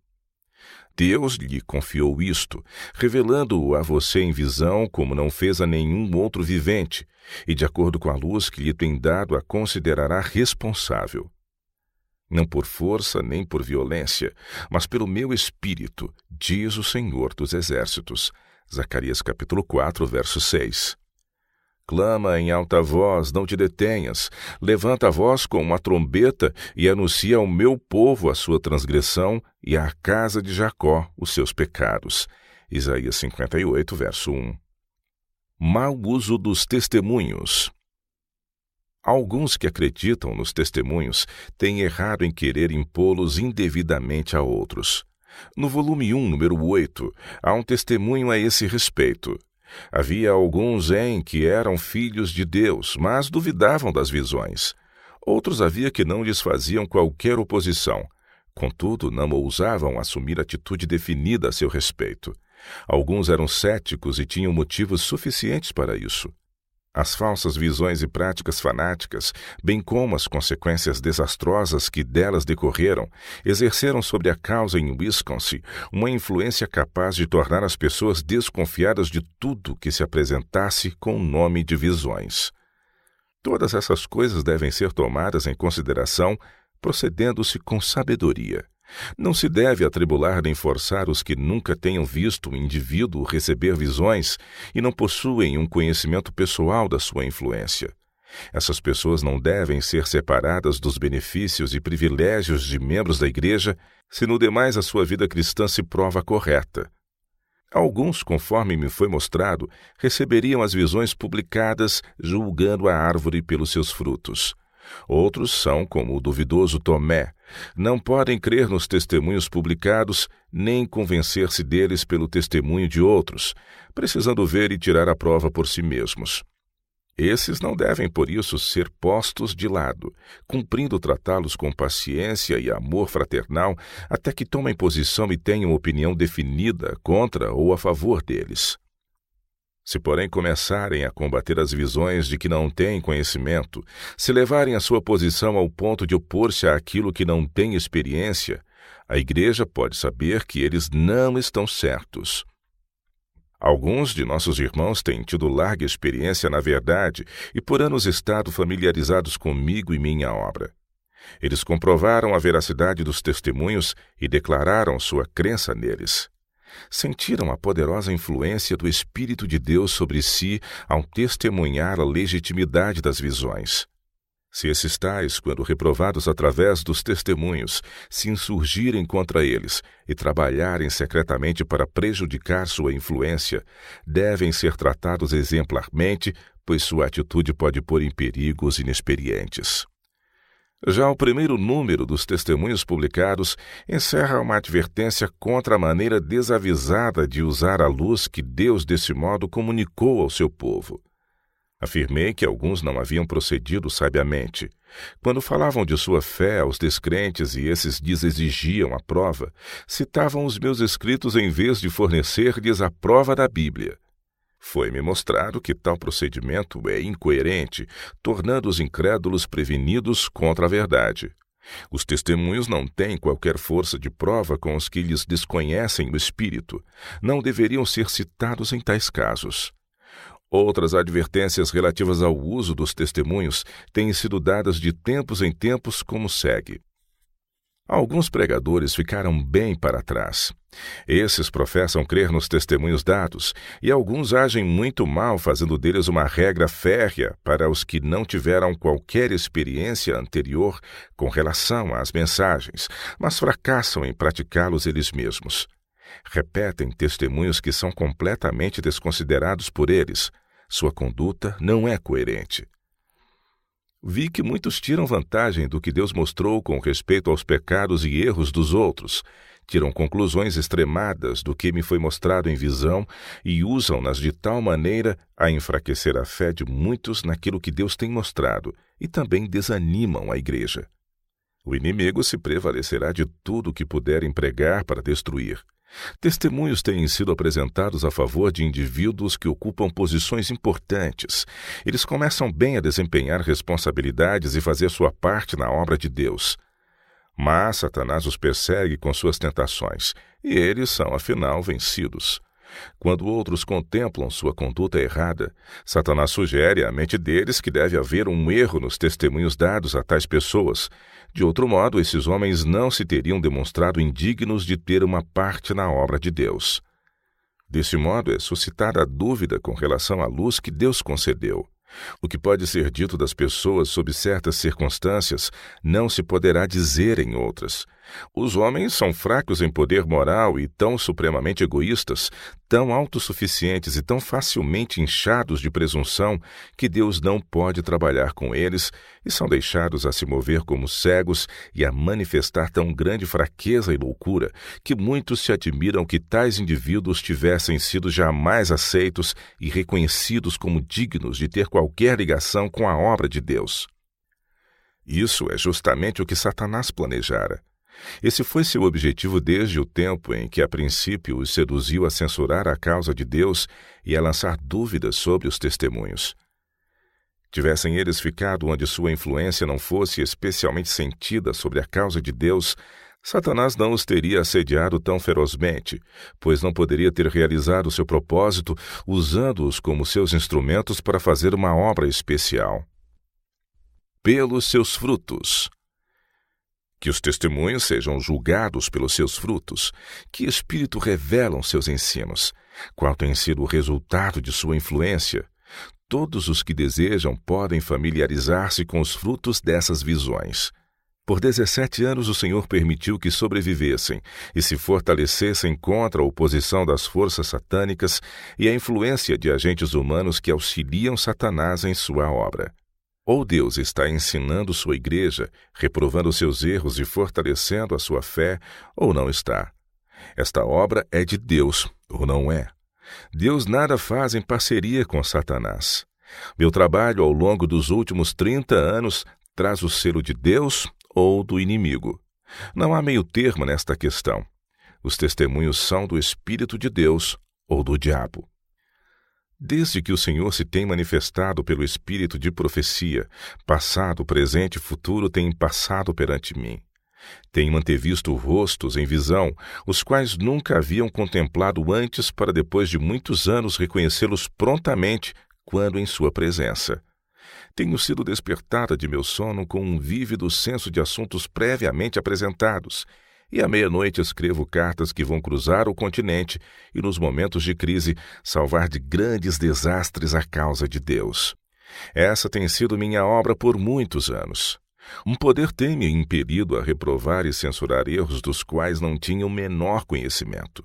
Deus lhe confiou isto, revelando-o a você em visão como não fez a nenhum outro vivente, e de acordo com a luz que lhe tem dado a considerará responsável. Não por força nem por violência, mas pelo meu espírito, diz o Senhor dos Exércitos. Zacarias capítulo 4, verso 6. Clama em alta voz, não te detenhas. Levanta a voz com uma trombeta e anuncia ao meu povo a sua transgressão e à casa de Jacó os seus pecados. Isaías 58, verso 1. Mau uso dos testemunhos. Alguns que acreditam nos testemunhos têm errado em querer impô-los indevidamente a outros. No volume 1, número 8, há um testemunho a esse respeito. Havia alguns que eram filhos de Deus, mas duvidavam das visões. Outros havia que não lhes faziam qualquer oposição. Contudo, não ousavam assumir atitude definida a seu respeito. Alguns eram céticos e tinham motivos suficientes para isso. As falsas visões e práticas fanáticas, bem como as consequências desastrosas que delas decorreram, exerceram sobre a causa em Wisconsin uma influência capaz de tornar as pessoas desconfiadas de tudo que se apresentasse com o nome de visões. Todas essas coisas devem ser tomadas em consideração, procedendo-se com sabedoria. Não se deve atribular nem forçar os que nunca tenham visto um indivíduo receber visões e não possuem um conhecimento pessoal da sua influência. Essas pessoas não devem ser separadas dos benefícios e privilégios de membros da igreja, se no demais a sua vida cristã se prova correta. Alguns, conforme me foi mostrado, receberiam as visões publicadas, julgando a árvore pelos seus frutos. Outros são como o duvidoso Tomé. Não podem crer nos testemunhos publicados, nem convencer-se deles pelo testemunho de outros, precisando ver e tirar a prova por si mesmos. Esses não devem, por isso, ser postos de lado, cumprindo tratá-los com paciência e amor fraternal até que tomem posição e tenham opinião definida contra ou a favor deles. Se, porém, começarem a combater as visões de que não têm conhecimento, se levarem a sua posição ao ponto de opor-se àquilo que não tem experiência, a igreja pode saber que eles não estão certos. Alguns de nossos irmãos têm tido larga experiência na verdade e por anos estado familiarizados comigo e minha obra. Eles comprovaram a veracidade dos testemunhos e declararam sua crença neles. Sentiram a poderosa influência do Espírito de Deus sobre si ao testemunhar a legitimidade das visões. Se esses tais, quando reprovados através dos testemunhos, se insurgirem contra eles e trabalharem secretamente para prejudicar sua influência, devem ser tratados exemplarmente, pois sua atitude pode pôr em perigo os inexperientes. Já o primeiro número dos testemunhos publicados encerra uma advertência contra a maneira desavisada de usar a luz que Deus desse modo comunicou ao seu povo. Afirmei que alguns não haviam procedido sabiamente. Quando falavam de sua fé aos descrentes e esses lhes exigiam a prova, citavam os meus escritos em vez de fornecer-lhes a prova da Bíblia. Foi-me mostrado que tal procedimento é incoerente, tornando os incrédulos prevenidos contra a verdade. Os testemunhos não têm qualquer força de prova com os que lhes desconhecem o Espírito. Não deveriam ser citados em tais casos. Outras advertências relativas ao uso dos testemunhos têm sido dadas de tempos em tempos como segue. Alguns pregadores ficaram bem para trás. Esses professam crer nos testemunhos dados, e alguns agem muito mal, fazendo deles uma regra férrea para os que não tiveram qualquer experiência anterior com relação às mensagens, mas fracassam em praticá-los eles mesmos. Repetem testemunhos que são completamente desconsiderados por eles. Sua conduta não é coerente. Vi que muitos tiram vantagem do que Deus mostrou com respeito aos pecados e erros dos outros, tiram conclusões extremadas do que me foi mostrado em visão e usam-nas de tal maneira a enfraquecer a fé de muitos naquilo que Deus tem mostrado e também desanimam a igreja. O inimigo se prevalecerá de tudo o que puder empregar para destruir. Testemunhos têm sido apresentados a favor de indivíduos que ocupam posições importantes. Eles começam bem a desempenhar responsabilidades e fazer sua parte na obra de Deus. Mas Satanás os persegue com suas tentações, e eles são, afinal, vencidos. Quando outros contemplam sua conduta errada, Satanás sugere à mente deles que deve haver um erro nos testemunhos dados a tais pessoas. De outro modo, esses homens não se teriam demonstrado indignos de ter uma parte na obra de Deus. Desse modo, é suscitada a dúvida com relação à luz que Deus concedeu. O que pode ser dito das pessoas sob certas circunstâncias não se poderá dizer em outras. Os homens são fracos em poder moral e tão supremamente egoístas, tão autossuficientes e tão facilmente inchados de presunção que Deus não pode trabalhar com eles e são deixados a se mover como cegos e a manifestar tão grande fraqueza e loucura que muitos se admiram que tais indivíduos tivessem sido jamais aceitos e reconhecidos como dignos de ter qualquer ligação com a obra de Deus. Isso é justamente o que Satanás planejara. Esse foi seu objetivo desde o tempo em que, a princípio, os seduziu a censurar a causa de Deus e a lançar dúvidas sobre os testemunhos. Tivessem eles ficado onde sua influência não fosse especialmente sentida sobre a causa de Deus, Satanás não os teria assediado tão ferozmente, pois não poderia ter realizado seu propósito usando-os como seus instrumentos para fazer uma obra especial. Pelos seus frutos. Que os testemunhos sejam julgados pelos seus frutos, que espírito revelam seus ensinos, qual tem sido o resultado de sua influência. Todos os que desejam podem familiarizar-se com os frutos dessas visões. Por 17 anos o Senhor permitiu que sobrevivessem e se fortalecessem contra a oposição das forças satânicas e a influência de agentes humanos que auxiliam Satanás em sua obra. Ou Deus está ensinando sua igreja, reprovando seus erros e fortalecendo a sua fé, ou não está. Esta obra é de Deus, ou não é. Deus nada faz em parceria com Satanás. Meu trabalho ao longo dos últimos 30 anos traz o selo de Deus ou do inimigo. Não há meio termo nesta questão. Os testemunhos são do Espírito de Deus ou do diabo. Desde que o Senhor se tem manifestado pelo espírito de profecia, passado, presente e futuro têm passado perante mim. Tenho antevisto rostos em visão, os quais nunca haviam contemplado antes para depois de muitos anos reconhecê-los prontamente quando em sua presença. Tenho sido despertada de meu sono com um vívido senso de assuntos previamente apresentados, e à meia-noite escrevo cartas que vão cruzar o continente e, nos momentos de crise, salvar de grandes desastres a causa de Deus. Essa tem sido minha obra por muitos anos. Um poder tem me impelido a reprovar e censurar erros dos quais não tinha o menor conhecimento.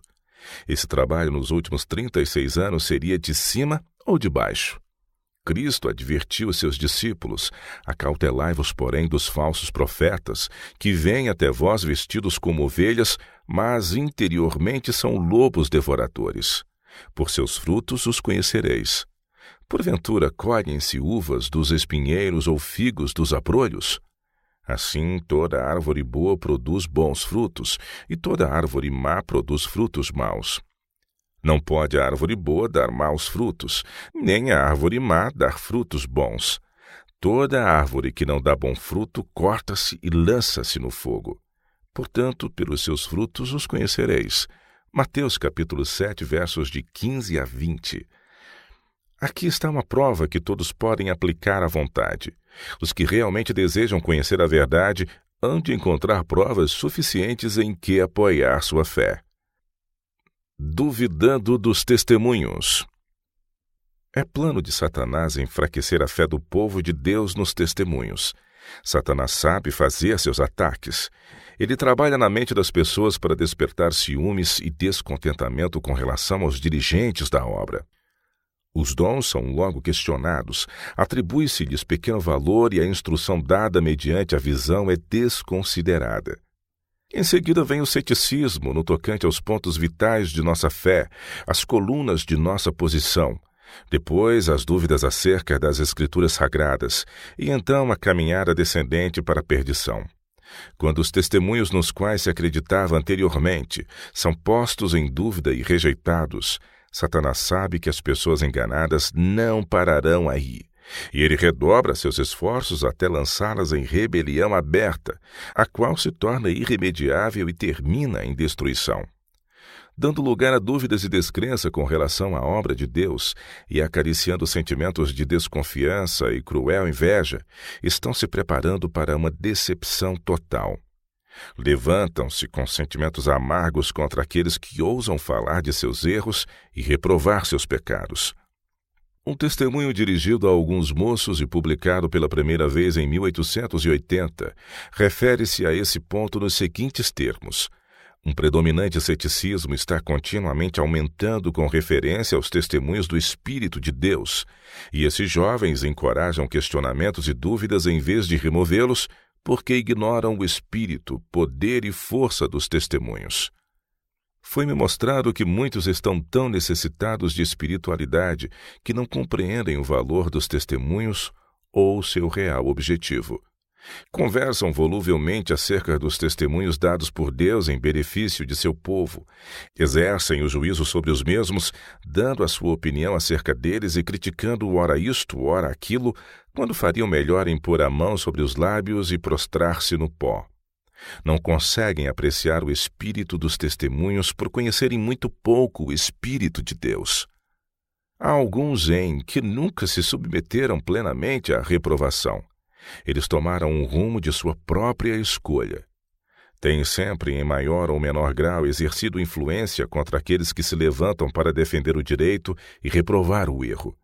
Esse trabalho nos últimos 36 anos seria de cima ou de baixo. Cristo advertiu seus discípulos: acautelai-vos, porém, dos falsos profetas, que vêm até vós vestidos como ovelhas, mas interiormente são lobos devoradores. Por seus frutos os conhecereis. Porventura colhem-se uvas dos espinheiros ou figos dos abrolhos? Assim, toda árvore boa produz bons frutos, e toda árvore má produz frutos maus. Não pode a árvore boa dar maus frutos, nem a árvore má dar frutos bons. Toda árvore que não dá bom fruto corta-se e lança-se no fogo. Portanto, pelos seus frutos os conhecereis. Mateus capítulo 7, versos de 15 a 20. Aqui está uma prova que todos podem aplicar à vontade. Os que realmente desejam conhecer a verdade hão de encontrar provas suficientes em que apoiar sua fé. Duvidando dos testemunhos. É plano de Satanás enfraquecer a fé do povo de Deus nos testemunhos. Satanás sabe fazer seus ataques. Ele trabalha na mente das pessoas para despertar ciúmes e descontentamento com relação aos dirigentes da obra. Os dons são logo questionados, atribui-se-lhes pequeno valor e a instrução dada mediante a visão é desconsiderada. Em seguida vem o ceticismo no tocante aos pontos vitais de nossa fé, as colunas de nossa posição. Depois, as dúvidas acerca das Escrituras Sagradas, e então a caminhada descendente para a perdição. Quando os testemunhos nos quais se acreditava anteriormente são postos em dúvida e rejeitados, Satanás sabe que as pessoas enganadas não pararão aí. E ele redobra seus esforços até lançá-las em rebelião aberta, a qual se torna irremediável e termina em destruição. Dando lugar a dúvidas e descrença com relação à obra de Deus e acariciando sentimentos de desconfiança e cruel inveja, estão se preparando para uma decepção total. Levantam-se com sentimentos amargos contra aqueles que ousam falar de seus erros e reprovar seus pecados. Um testemunho dirigido a alguns moços e publicado pela primeira vez em 1880 refere-se a esse ponto nos seguintes termos: Um predominante ceticismo está continuamente aumentando com referência aos testemunhos do Espírito de Deus, e esses jovens encorajam questionamentos e dúvidas em vez de removê-los, porque ignoram o espírito, poder e força dos testemunhos. Foi-me mostrado que muitos estão tão necessitados de espiritualidade que não compreendem o valor dos testemunhos ou seu real objetivo. Conversam voluvelmente acerca dos testemunhos dados por Deus em benefício de seu povo, exercem o juízo sobre os mesmos, dando a sua opinião acerca deles e criticando ora isto, ora aquilo, quando fariam melhor em pôr a mão sobre os lábios e prostrar-se no pó. Não conseguem apreciar o espírito dos testemunhos por conhecerem muito pouco o Espírito de Deus. Há alguns que nunca se submeteram plenamente à reprovação. Eles tomaram um rumo de sua própria escolha. Têm sempre, em maior ou menor grau, exercido influência contra aqueles que se levantam para defender o direito e reprovar o erro.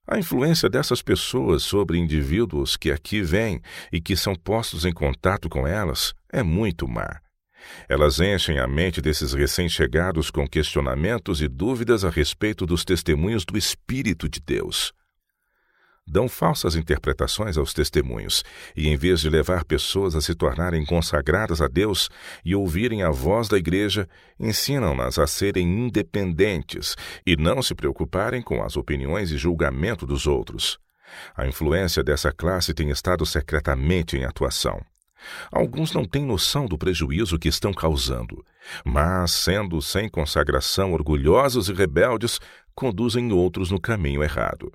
A influência dessas pessoas sobre indivíduos que aqui vêm e que são postos em contato com elas é muito má. Elas enchem a mente desses recém-chegados com questionamentos e dúvidas a respeito dos testemunhos do Espírito de Deus. Dão falsas interpretações aos testemunhos e, em vez de levar pessoas a se tornarem consagradas a Deus e ouvirem a voz da igreja, ensinam-nas a serem independentes e não se preocuparem com as opiniões e julgamento dos outros. A influência dessa classe tem estado secretamente em atuação. Alguns não têm noção do prejuízo que estão causando, mas, sendo sem consagração orgulhosos e rebeldes, conduzem outros no caminho errado.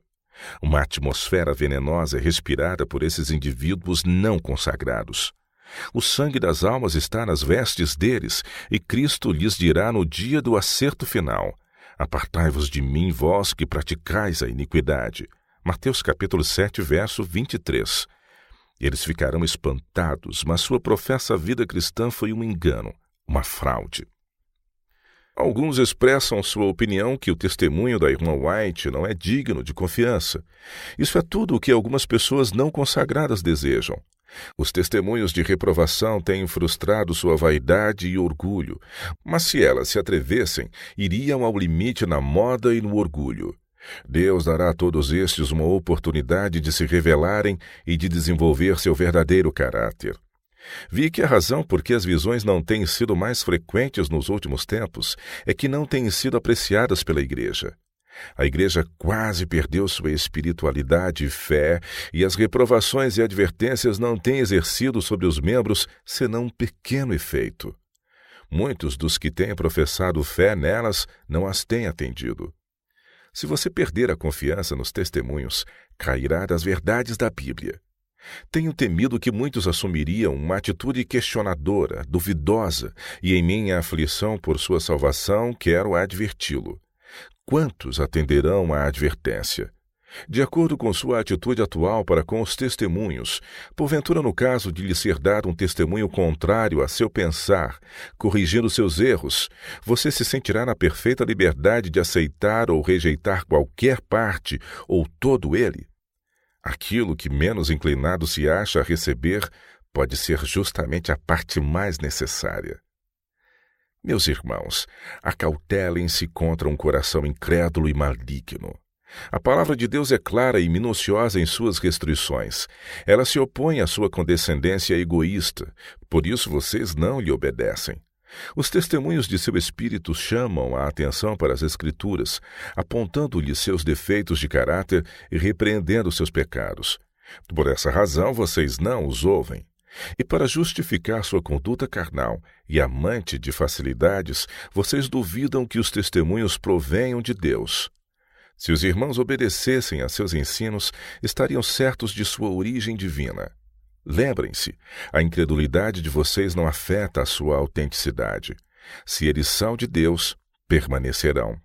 Uma atmosfera venenosa é respirada por esses indivíduos não consagrados. O sangue das almas está nas vestes deles, e Cristo lhes dirá no dia do acerto final: apartai-vos de mim, vós que praticais a iniquidade. Mateus capítulo 7, verso 23. Eles ficarão espantados, mas sua professa vida cristã foi um engano, uma fraude. Alguns expressam sua opinião que o testemunho da irmã White não é digno de confiança. Isso é tudo o que algumas pessoas não consagradas desejam. Os testemunhos de reprovação têm frustrado sua vaidade e orgulho, mas se elas se atrevessem, iriam ao limite na moda e no orgulho. Deus dará a todos estes uma oportunidade de se revelarem e de desenvolver seu verdadeiro caráter. Vi que a razão por que as visões não têm sido mais frequentes nos últimos tempos é que não têm sido apreciadas pela igreja. A igreja quase perdeu sua espiritualidade e fé, e as reprovações e advertências não têm exercido sobre os membros senão um pequeno efeito. Muitos dos que têm professado fé nelas não as têm atendido. Se você perder a confiança nos testemunhos, cairá das verdades da Bíblia. Tenho temido que muitos assumiriam uma atitude questionadora, duvidosa, e em minha aflição por sua salvação quero adverti-lo. Quantos atenderão à advertência? De acordo com sua atitude atual para com os testemunhos, porventura no caso de lhe ser dado um testemunho contrário a seu pensar, corrigindo seus erros, você se sentirá na perfeita liberdade de aceitar ou rejeitar qualquer parte ou todo ele? Aquilo que menos inclinado se acha a receber pode ser justamente a parte mais necessária. Meus irmãos, acautelem-se contra um coração incrédulo e maligno. A palavra de Deus é clara e minuciosa em suas restrições. Ela se opõe à sua condescendência egoísta, por isso vocês não lhe obedecem. Os testemunhos de seu espírito chamam a atenção para as Escrituras, apontando-lhe seus defeitos de caráter e repreendendo seus pecados. Por essa razão, vocês não os ouvem. E para justificar sua conduta carnal e amante de facilidades, vocês duvidam que os testemunhos provenham de Deus. Se os irmãos obedecessem a seus ensinos, estariam certos de sua origem divina. Lembrem-se, a incredulidade de vocês não afeta a sua autenticidade. Se eles são de Deus, permanecerão.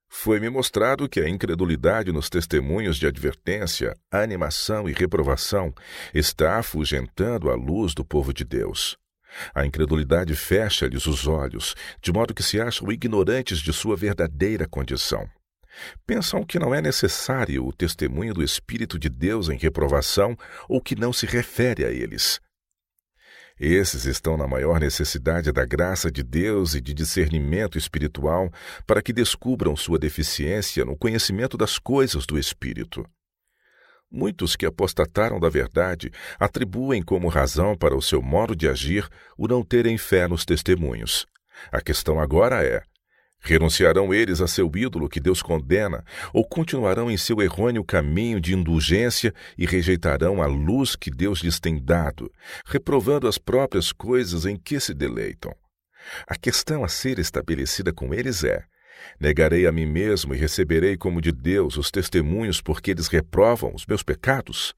Foi-me mostrado que a incredulidade nos testemunhos de advertência, animação e reprovação está afugentando a luz do povo de Deus. A incredulidade fecha-lhes os olhos, de modo que se acham ignorantes de sua verdadeira condição. Pensam que não é necessário o testemunho do Espírito de Deus em reprovação ou que não se refere a eles. Esses estão na maior necessidade da graça de Deus e de discernimento espiritual para que descubram sua deficiência no conhecimento das coisas do Espírito. Muitos que apostataram da verdade atribuem como razão para o seu modo de agir o não terem fé nos testemunhos. A questão agora é: renunciarão eles a seu ídolo que Deus condena, ou continuarão em seu errôneo caminho de indulgência e rejeitarão a luz que Deus lhes tem dado, reprovando as próprias coisas em que se deleitam? A questão a ser estabelecida com eles é: negarei a mim mesmo e receberei como de Deus os testemunhos porque eles reprovam os meus pecados?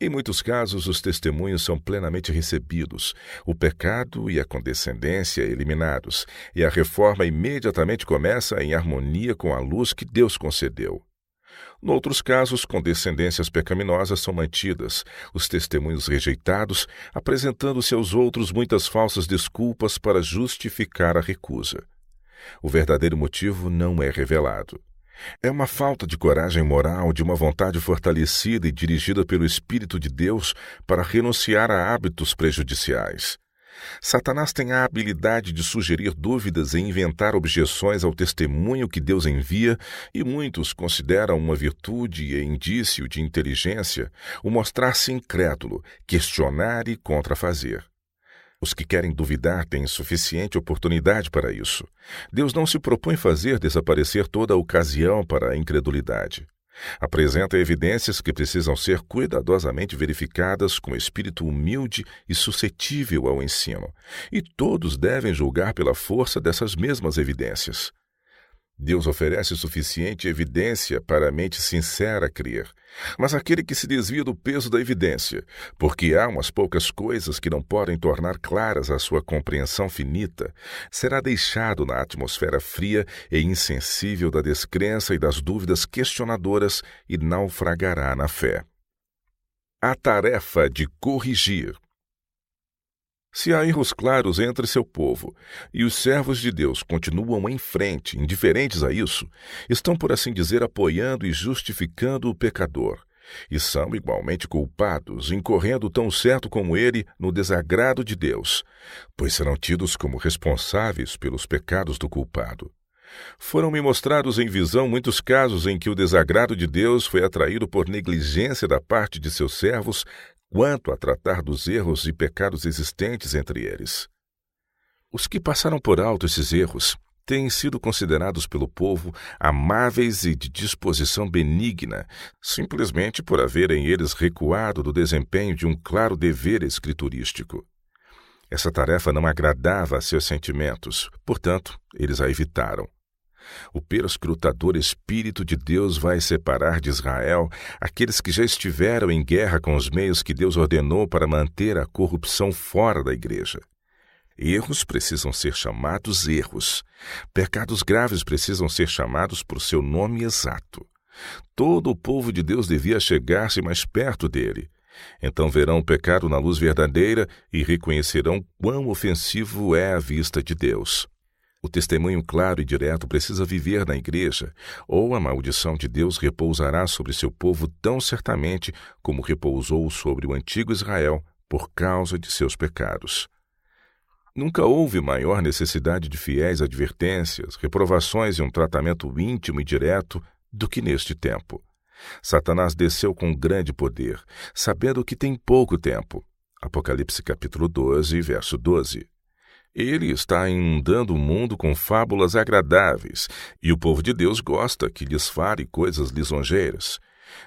Em muitos casos, os testemunhos são plenamente recebidos, o pecado e a condescendência eliminados, e a reforma imediatamente começa em harmonia com a luz que Deus concedeu. Noutros casos, condescendências pecaminosas são mantidas, os testemunhos rejeitados, apresentando-se aos outros muitas falsas desculpas para justificar a recusa. O verdadeiro motivo não é revelado. É uma falta de coragem moral, de uma vontade fortalecida e dirigida pelo Espírito de Deus para renunciar a hábitos prejudiciais. Satanás tem a habilidade de sugerir dúvidas e inventar objeções ao testemunho que Deus envia, e muitos consideram uma virtude e indício de inteligência o mostrar-se incrédulo, questionar e contrafazer. Os que querem duvidar têm suficiente oportunidade para isso. Deus não se propõe fazer desaparecer toda a ocasião para a incredulidade. Apresenta evidências que precisam ser cuidadosamente verificadas com espírito humilde e suscetível ao ensino, e todos devem julgar pela força dessas mesmas evidências. Deus oferece suficiente evidência para a mente sincera crer, mas aquele que se desvia do peso da evidência, porque há umas poucas coisas que não podem tornar claras a sua compreensão finita, será deixado na atmosfera fria e insensível da descrença e das dúvidas questionadoras e naufragará na fé. A tarefa de corrigir. Se há erros claros entre seu povo, e os servos de Deus continuam em frente, indiferentes a isso, estão, por assim dizer, apoiando e justificando o pecador, e são igualmente culpados, incorrendo tão certo como ele no desagrado de Deus, pois serão tidos como responsáveis pelos pecados do culpado. Foram-me mostrados em visão muitos casos em que o desagrado de Deus foi atraído por negligência da parte de seus servos quanto a tratar dos erros e pecados existentes entre eles. Os que passaram por alto esses erros têm sido considerados pelo povo amáveis e de disposição benigna, simplesmente por haverem eles recuado do desempenho de um claro dever escriturístico. Essa tarefa não agradava a seus sentimentos, portanto, eles a evitaram. O perscrutador Espírito de Deus vai separar de Israel aqueles que já estiveram em guerra com os meios que Deus ordenou para manter a corrupção fora da igreja. Erros precisam ser chamados erros. Pecados graves precisam ser chamados por seu nome exato. Todo o povo de Deus devia chegar-se mais perto dele. Então verão o pecado na luz verdadeira e reconhecerão quão ofensivo é à vista de Deus. O testemunho claro e direto precisa viver na igreja, ou a maldição de Deus repousará sobre seu povo tão certamente como repousou sobre o antigo Israel por causa de seus pecados. Nunca houve maior necessidade de fiéis advertências, reprovações e um tratamento íntimo e direto do que neste tempo. Satanás desceu com grande poder, sabendo que tem pouco tempo. Apocalipse capítulo 12, verso 12. Ele está inundando o mundo com fábulas agradáveis, e o povo de Deus gosta que lhes fale coisas lisonjeiras.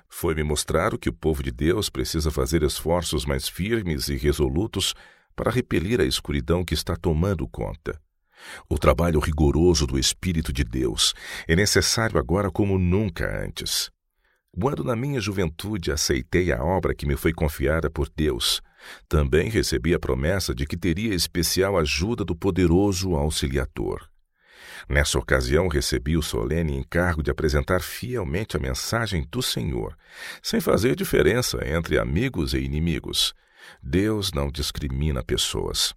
Foi-me mostrado que o povo de Deus precisa fazer esforços mais firmes e resolutos para repelir a escuridão que está tomando conta. O trabalho rigoroso do Espírito de Deus é necessário agora como nunca antes. Quando na minha juventude aceitei a obra que me foi confiada por Deus, também recebi a promessa de que teria especial ajuda do poderoso Auxiliador. Nessa ocasião recebi o solene encargo de apresentar fielmente a mensagem do Senhor, sem fazer diferença entre amigos e inimigos. Deus não discrimina pessoas.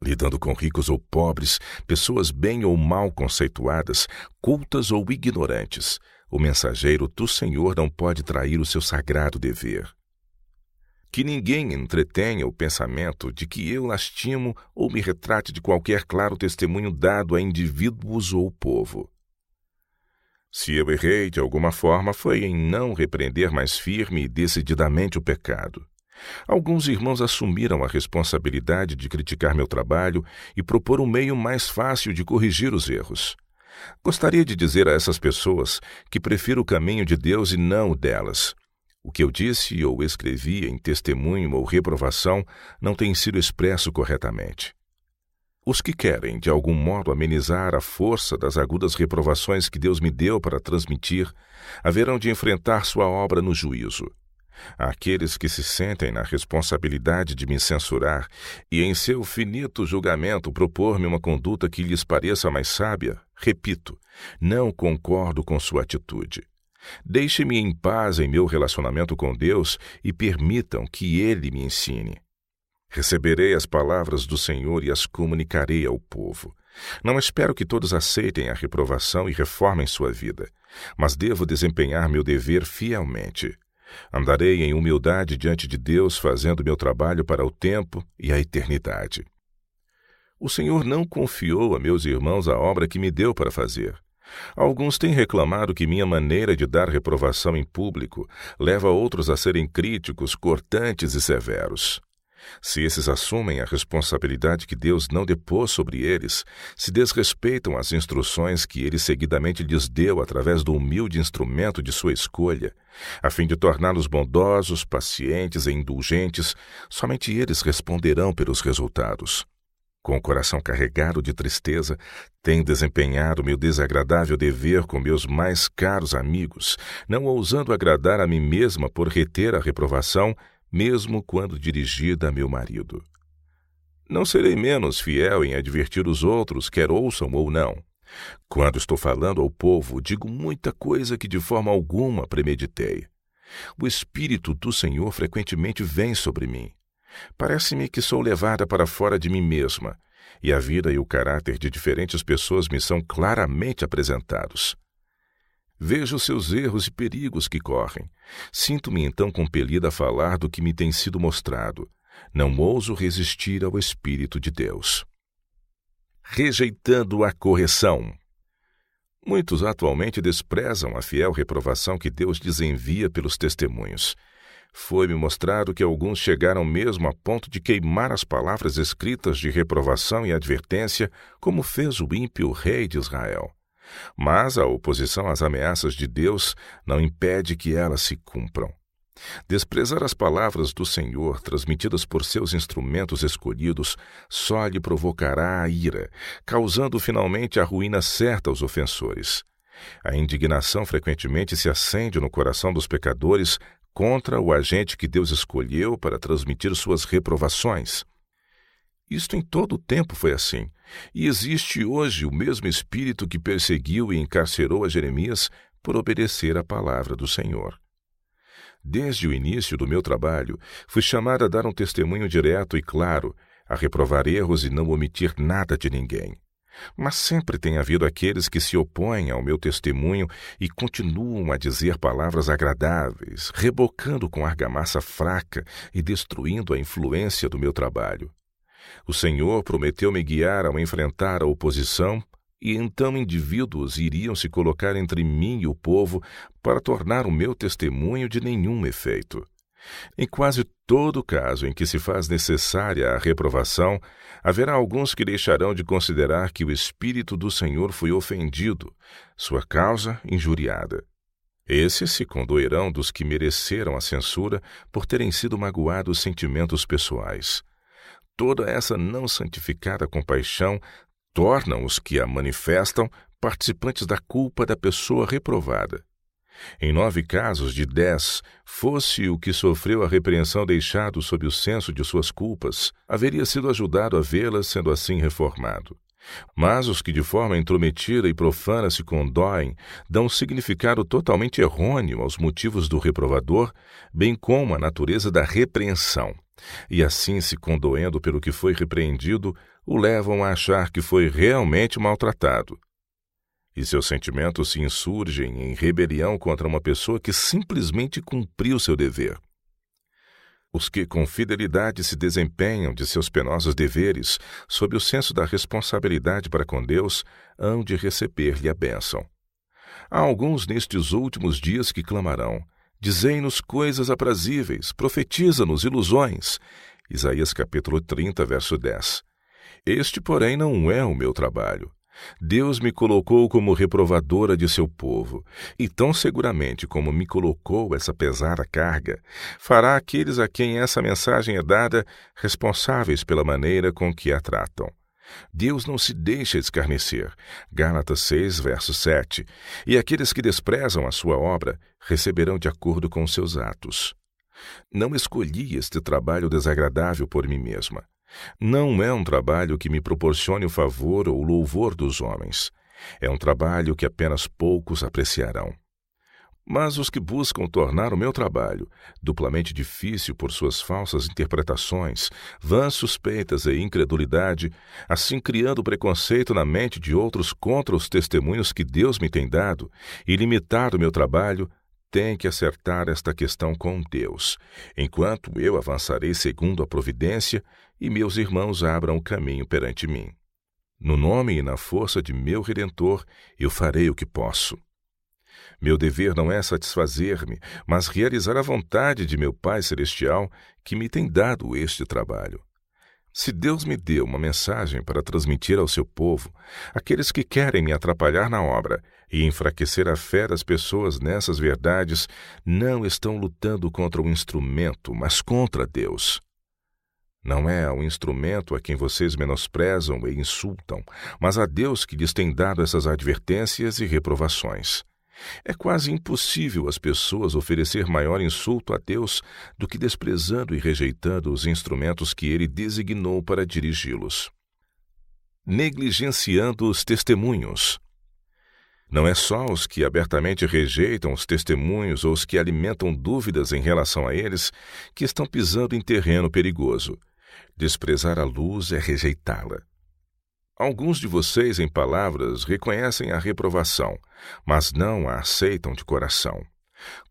Lidando com ricos ou pobres, pessoas bem ou mal conceituadas, cultas ou ignorantes, o mensageiro do Senhor não pode trair o seu sagrado dever. Que ninguém entretenha o pensamento de que eu lastimo ou me retrate de qualquer claro testemunho dado a indivíduos ou povo. Se eu errei de alguma forma, foi em não repreender mais firme e decididamente o pecado. Alguns irmãos assumiram a responsabilidade de criticar meu trabalho e propor um meio mais fácil de corrigir os erros. Gostaria de dizer a essas pessoas que prefiro o caminho de Deus e não o delas. O que eu disse ou escrevi em testemunho ou reprovação não tem sido expresso corretamente. Os que querem, de algum modo, amenizar a força das agudas reprovações que Deus me deu para transmitir, haverão de enfrentar sua obra no juízo. Aqueles que se sentem na responsabilidade de me censurar e, em seu finito julgamento, propor-me uma conduta que lhes pareça mais sábia, repito, não concordo com sua atitude. Deixe-me em paz em meu relacionamento com Deus e permitam que Ele me ensine. Receberei as palavras do Senhor e as comunicarei ao povo. Não espero que todos aceitem a reprovação e reformem sua vida, mas devo desempenhar meu dever fielmente. Andarei em humildade diante de Deus, fazendo meu trabalho para o tempo e a eternidade. O Senhor não confiou a meus irmãos a obra que me deu para fazer. Alguns têm reclamado que minha maneira de dar reprovação em público leva outros a serem críticos, cortantes e severos. Se esses assumem a responsabilidade que Deus não depôs sobre eles, se desrespeitam as instruções que Ele seguidamente lhes deu através do humilde instrumento de sua escolha, a fim de torná-los bondosos, pacientes e indulgentes, somente eles responderão pelos resultados. Com o coração carregado de tristeza, tenho desempenhado meu desagradável dever com meus mais caros amigos, não ousando agradar a mim mesma por reter a reprovação, mesmo quando dirigida a meu marido. Não serei menos fiel em advertir os outros, quer ouçam ou não. Quando estou falando ao povo, digo muita coisa que de forma alguma premeditei. O Espírito do Senhor frequentemente vem sobre mim. Parece-me que sou levada para fora de mim mesma, e a vida e o caráter de diferentes pessoas me são claramente apresentados. Vejo seus erros e perigos que correm. Sinto-me então compelida a falar do que me tem sido mostrado. Não ouso resistir ao Espírito de Deus. Rejeitando a correção. Muitos atualmente desprezam a fiel reprovação que Deus lhes envia pelos testemunhos. Foi-me mostrado que alguns chegaram mesmo a ponto de queimar as palavras escritas de reprovação e advertência, como fez o ímpio rei de Israel. Mas a oposição às ameaças de Deus não impede que elas se cumpram. Desprezar as palavras do Senhor, transmitidas por seus instrumentos escolhidos, só lhe provocará a ira, causando finalmente a ruína certa aos ofensores. A indignação frequentemente se acende no coração dos pecadores contra o agente que Deus escolheu para transmitir suas reprovações. Isto em todo o tempo foi assim, e existe hoje o mesmo espírito que perseguiu e encarcerou a Jeremias por obedecer à palavra do Senhor. Desde o início do meu trabalho, fui chamada a dar um testemunho direto e claro, a reprovar erros e não omitir nada de ninguém. Mas sempre tem havido aqueles que se opõem ao meu testemunho e continuam a dizer palavras agradáveis, rebocando com argamassa fraca e destruindo a influência do meu trabalho. O Senhor prometeu me guiar ao enfrentar a oposição, e então indivíduos iriam se colocar entre mim e o povo para tornar o meu testemunho de nenhum efeito. Em quase todo caso em que se faz necessária a reprovação, haverá alguns que deixarão de considerar que o Espírito do Senhor foi ofendido, sua causa injuriada. Esses se condoerão dos que mereceram a censura por terem sido magoados sentimentos pessoais. Toda essa não santificada compaixão torna os que a manifestam participantes da culpa da pessoa reprovada. Em 9 casos de 10, fosse o que sofreu a repreensão deixado sob o senso de suas culpas, haveria sido ajudado a vê-las sendo assim reformado. Mas os que de forma intrometida e profana se condoem, dão um significado totalmente errôneo aos motivos do reprovador, bem como à natureza da repreensão. E assim, se condoendo pelo que foi repreendido, o levam a achar que foi realmente maltratado. E seus sentimentos se insurgem em rebelião contra uma pessoa que simplesmente cumpriu seu dever. Os que com fidelidade se desempenham de seus penosos deveres, sob o senso da responsabilidade para com Deus, hão de receber-lhe a bênção. Há alguns nestes últimos dias que clamarão: dizei-nos coisas aprazíveis, profetiza-nos ilusões. Isaías capítulo 30, verso 10. Este, porém, não é o meu trabalho. Deus me colocou como reprovadora de seu povo, e tão seguramente como me colocou essa pesada carga, fará aqueles a quem essa mensagem é dada responsáveis pela maneira com que a tratam. Deus não se deixa escarnecer. Gálatas 6, verso 7. E aqueles que desprezam a sua obra receberão de acordo com seus atos. Não escolhi este trabalho desagradável por mim mesma. Não é um trabalho que me proporcione o favor ou o louvor dos homens. É um trabalho que apenas poucos apreciarão. Mas os que buscam tornar o meu trabalho duplamente difícil por suas falsas interpretações, vãs suspeitas e incredulidade, assim criando preconceito na mente de outros contra os testemunhos que Deus me tem dado, e limitar o meu trabalho, têm que acertar esta questão com Deus, enquanto eu avançarei segundo a providência e meus irmãos abram o caminho perante mim. No nome e na força de meu Redentor, eu farei o que posso. Meu dever não é satisfazer-me, mas realizar a vontade de meu Pai Celestial, que me tem dado este trabalho. Se Deus me deu uma mensagem para transmitir ao seu povo, aqueles que querem me atrapalhar na obra e enfraquecer a fé das pessoas nessas verdades, não estão lutando contra o instrumento, mas contra Deus. Não é ao instrumento a quem vocês menosprezam e insultam, mas a Deus que lhes tem dado essas advertências e reprovações. É quase impossível as pessoas oferecer maior insulto a Deus do que desprezando e rejeitando os instrumentos que Ele designou para dirigi-los. Negligenciando os testemunhos. Não é só os que abertamente rejeitam os testemunhos ou os que alimentam dúvidas em relação a eles que estão pisando em terreno perigoso. Desprezar a luz é rejeitá-la. Alguns de vocês, em palavras, reconhecem a reprovação, mas não a aceitam de coração.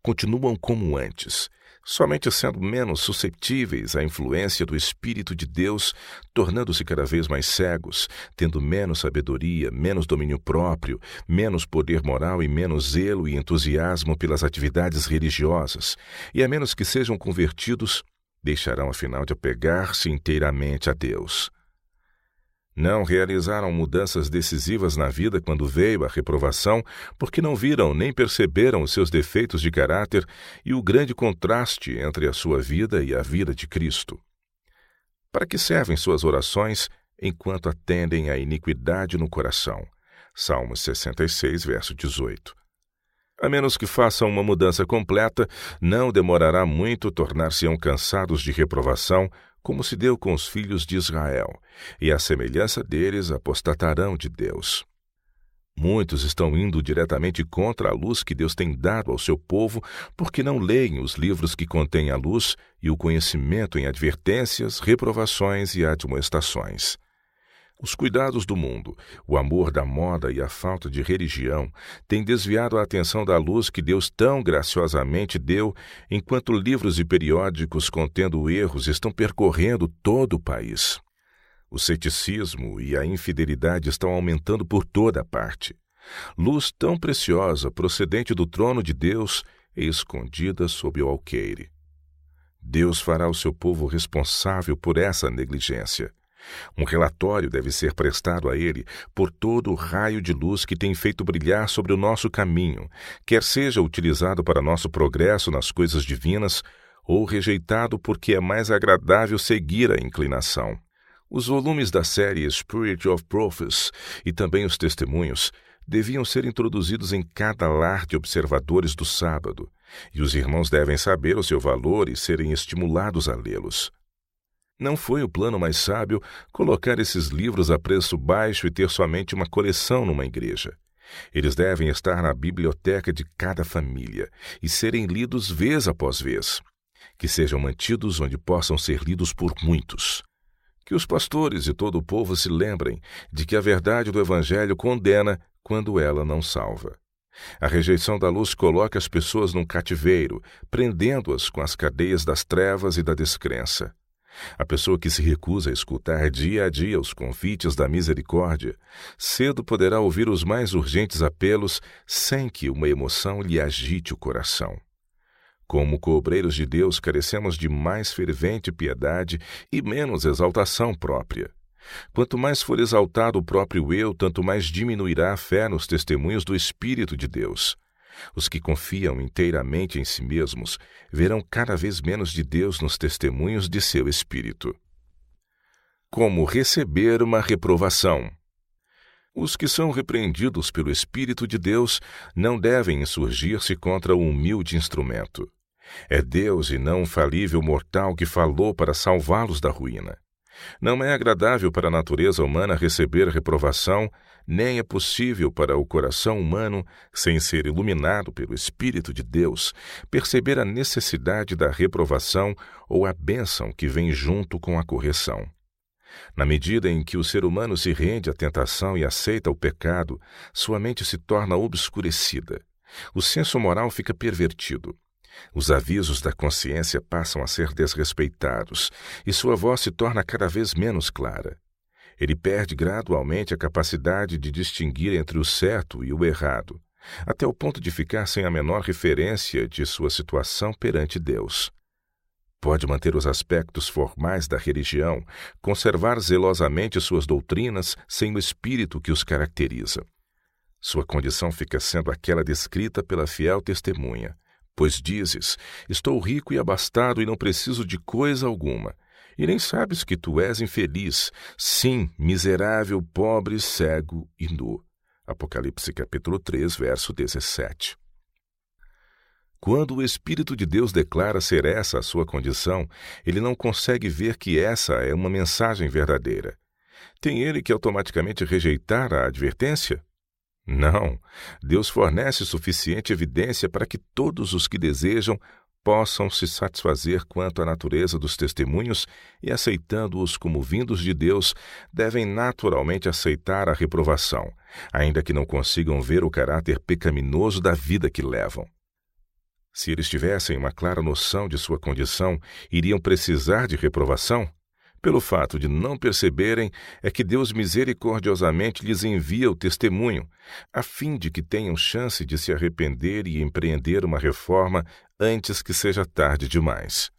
Continuam como antes, somente sendo menos suscetíveis à influência do Espírito de Deus, tornando-se cada vez mais cegos, tendo menos sabedoria, menos domínio próprio, menos poder moral e menos zelo e entusiasmo pelas atividades religiosas, e a menos que sejam convertidos, deixarão afinal de apegar-se inteiramente a Deus. Não realizaram mudanças decisivas na vida quando veio a reprovação, porque não viram nem perceberam os seus defeitos de caráter e o grande contraste entre a sua vida e a vida de Cristo. Para que servem suas orações enquanto atendem à iniquidade no coração? Salmos 66, verso 18. A menos que façam uma mudança completa, não demorará muito tornar-se-ão cansados de reprovação, como se deu com os filhos de Israel, e à semelhança deles apostatarão de Deus. Muitos estão indo diretamente contra a luz que Deus tem dado ao seu povo, porque não leem os livros que contêm a luz e o conhecimento em advertências, reprovações e admoestações. Os cuidados do mundo, o amor da moda e a falta de religião têm desviado a atenção da luz que Deus tão graciosamente deu, enquanto livros e periódicos contendo erros estão percorrendo todo o país. O ceticismo e a infidelidade estão aumentando por toda parte. Luz tão preciosa procedente do trono de Deus e escondida sob o alqueire. Deus fará o seu povo responsável por essa negligência. Um relatório deve ser prestado a ele por todo o raio de luz que tem feito brilhar sobre o nosso caminho, quer seja utilizado para nosso progresso nas coisas divinas, ou rejeitado porque é mais agradável seguir a inclinação. Os volumes da série Spirit of Prophets e também os testemunhos deviam ser introduzidos em cada lar de observadores do sábado, e os irmãos devem saber o seu valor e serem estimulados a lê-los. Não foi o plano mais sábio colocar esses livros a preço baixo e ter somente uma coleção numa igreja. Eles devem estar na biblioteca de cada família e serem lidos vez após vez. Que sejam mantidos onde possam ser lidos por muitos. Que os pastores e todo o povo se lembrem de que a verdade do Evangelho condena quando ela não salva. A rejeição da luz coloca as pessoas num cativeiro, prendendo-as com as cadeias das trevas e da descrença. A pessoa que se recusa a escutar dia a dia os convites da misericórdia, cedo poderá ouvir os mais urgentes apelos sem que uma emoção lhe agite o coração. Como coobreiros de Deus, carecemos de mais fervente piedade e menos exaltação própria. Quanto mais for exaltado o próprio eu, tanto mais diminuirá a fé nos testemunhos do Espírito de Deus. Os que confiam inteiramente em si mesmos verão cada vez menos de Deus nos testemunhos de seu Espírito. Como receber uma reprovação? Os que são repreendidos pelo Espírito de Deus não devem insurgir-se contra o humilde instrumento. É Deus e não um falível mortal que falou para salvá-los da ruína. Não é agradável para a natureza humana receber reprovação, nem é possível para o coração humano, sem ser iluminado pelo Espírito de Deus, perceber a necessidade da reprovação ou a bênção que vem junto com a correção. Na medida em que o ser humano se rende à tentação e aceita o pecado, sua mente se torna obscurecida. O senso moral fica pervertido. Os avisos da consciência passam a ser desrespeitados e sua voz se torna cada vez menos clara. Ele perde gradualmente a capacidade de distinguir entre o certo e o errado, até o ponto de ficar sem a menor referência de sua situação perante Deus. Pode manter os aspectos formais da religião, conservar zelosamente suas doutrinas sem o espírito que os caracteriza. Sua condição fica sendo aquela descrita pela fiel testemunha. Pois dizes, estou rico e abastado e não preciso de coisa alguma. E nem sabes que tu és infeliz, sim, miserável, pobre, cego e nu. Apocalipse capítulo 3, verso 17. Quando o Espírito de Deus declara ser essa a sua condição, ele não consegue ver que essa é uma mensagem verdadeira. Tem ele que automaticamente rejeitar a advertência? Não, Deus fornece suficiente evidência para que todos os que desejam possam se satisfazer quanto à natureza dos testemunhos e, aceitando-os como vindos de Deus, devem naturalmente aceitar a reprovação, ainda que não consigam ver o caráter pecaminoso da vida que levam. Se eles tivessem uma clara noção de sua condição, iriam precisar de reprovação? Pelo fato de não perceberem, é que Deus misericordiosamente lhes envia o testemunho, a fim de que tenham chance de se arrepender e empreender uma reforma antes que seja tarde demais.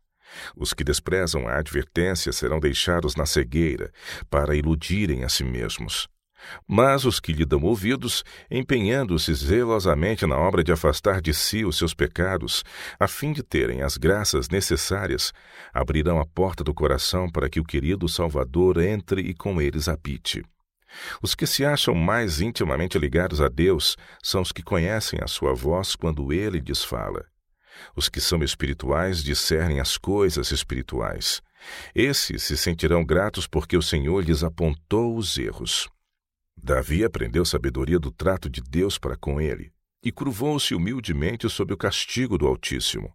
Os que desprezam a advertência serão deixados na cegueira, para iludirem a si mesmos. Mas os que lhe dão ouvidos, empenhando-se zelosamente na obra de afastar de si os seus pecados, a fim de terem as graças necessárias, abrirão a porta do coração para que o querido Salvador entre e com eles habite. Os que se acham mais intimamente ligados a Deus são os que conhecem a sua voz quando Ele lhes fala. Os que são espirituais discernem as coisas espirituais. Esses se sentirão gratos porque o Senhor lhes apontou os erros. Davi aprendeu sabedoria do trato de Deus para com ele e curvou-se humildemente sob o castigo do Altíssimo.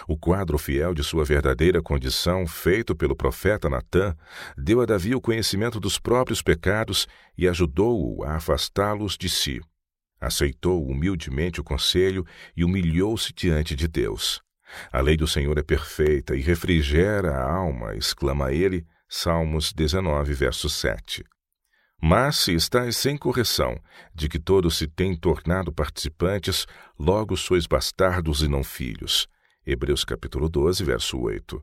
O quadro fiel de sua verdadeira condição, feito pelo profeta Natã, deu a Davi o conhecimento dos próprios pecados e ajudou-o a afastá-los de si. Aceitou humildemente o conselho e humilhou-se diante de Deus. A lei do Senhor é perfeita e refrigera a alma, exclama ele, Salmos 19, verso 7. Mas se estáis sem correção, de que todos se têm tornado participantes, logo sois bastardos e não filhos. Hebreus capítulo 12, verso 8.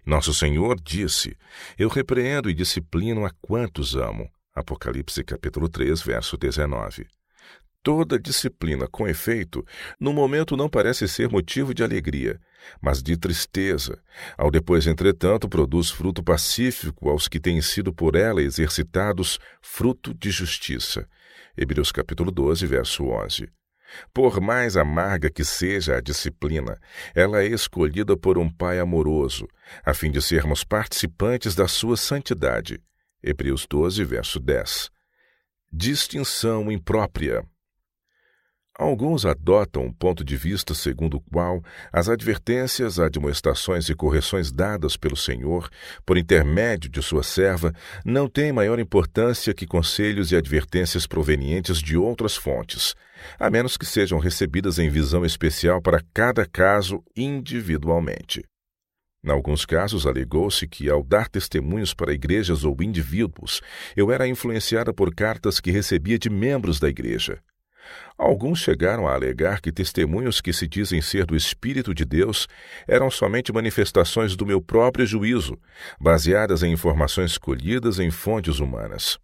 Nosso Senhor disse, eu repreendo e disciplino a quantos amo. Apocalipse capítulo 3, verso 19. Toda disciplina, com efeito, no momento não parece ser motivo de alegria, mas de tristeza. Ao depois, entretanto, produz fruto pacífico aos que têm sido por ela exercitados, fruto de justiça. Hebreus capítulo 12, verso 11. Por mais amarga que seja a disciplina, ela é escolhida por um Pai amoroso, a fim de sermos participantes da sua santidade. Hebreus 12, verso 10. Distinção imprópria. Alguns adotam um ponto de vista segundo o qual as advertências, admoestações e correções dadas pelo Senhor, por intermédio de sua serva, não têm maior importância que conselhos e advertências provenientes de outras fontes, a menos que sejam recebidas em visão especial para cada caso individualmente. Em alguns casos, alegou-se que, ao dar testemunhos para igrejas ou indivíduos, eu era influenciada por cartas que recebia de membros da igreja. Alguns chegaram a alegar que testemunhos que se dizem ser do Espírito de Deus eram somente manifestações do meu próprio juízo, baseadas em informações colhidas em fontes humanas.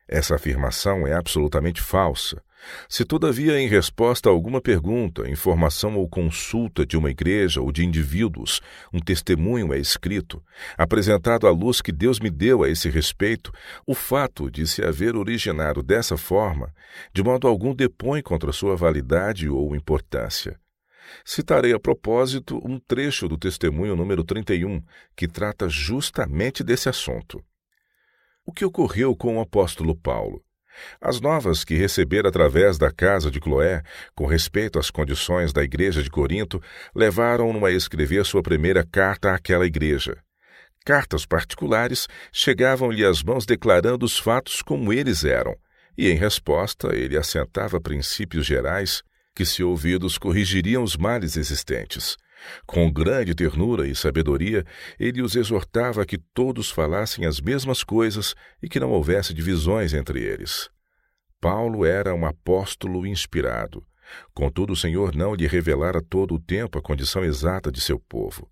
Essa afirmação é absolutamente falsa. Se, todavia, em resposta a alguma pergunta, informação ou consulta de uma igreja ou de indivíduos, um testemunho é escrito, apresentado à luz que Deus me deu a esse respeito, o fato de se haver originado dessa forma, de modo algum depõe contra sua validade ou importância. Citarei a propósito um trecho do testemunho número 31, que trata justamente desse assunto. O que ocorreu com o apóstolo Paulo? As novas que recebera através da casa de Cloé, com respeito às condições da igreja de Corinto, levaram-no a escrever sua primeira carta àquela igreja. Cartas particulares chegavam-lhe às mãos declarando os fatos como eles eram, e em resposta ele assentava princípios gerais que, se ouvidos, corrigiriam os males existentes. Com grande ternura e sabedoria, ele os exortava a que todos falassem as mesmas coisas e que não houvesse divisões entre eles. Paulo era um apóstolo inspirado. Contudo, o Senhor não lhe revelara todo o tempo a condição exata de seu povo.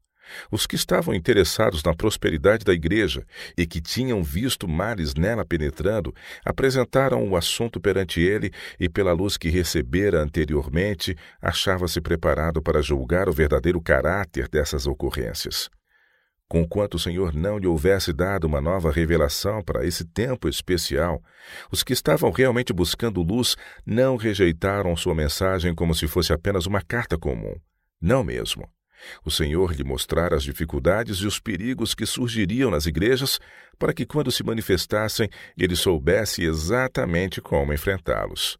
Os que estavam interessados na prosperidade da igreja e que tinham visto males nela penetrando, apresentaram o assunto perante ele e, pela luz que recebera anteriormente, achava-se preparado para julgar o verdadeiro caráter dessas ocorrências. Conquanto o Senhor não lhe houvesse dado uma nova revelação para esse tempo especial, os que estavam realmente buscando luz não rejeitaram sua mensagem como se fosse apenas uma carta comum. Não mesmo. O Senhor lhe mostrara as dificuldades e os perigos que surgiriam nas igrejas para que, quando se manifestassem, ele soubesse exatamente como enfrentá-los.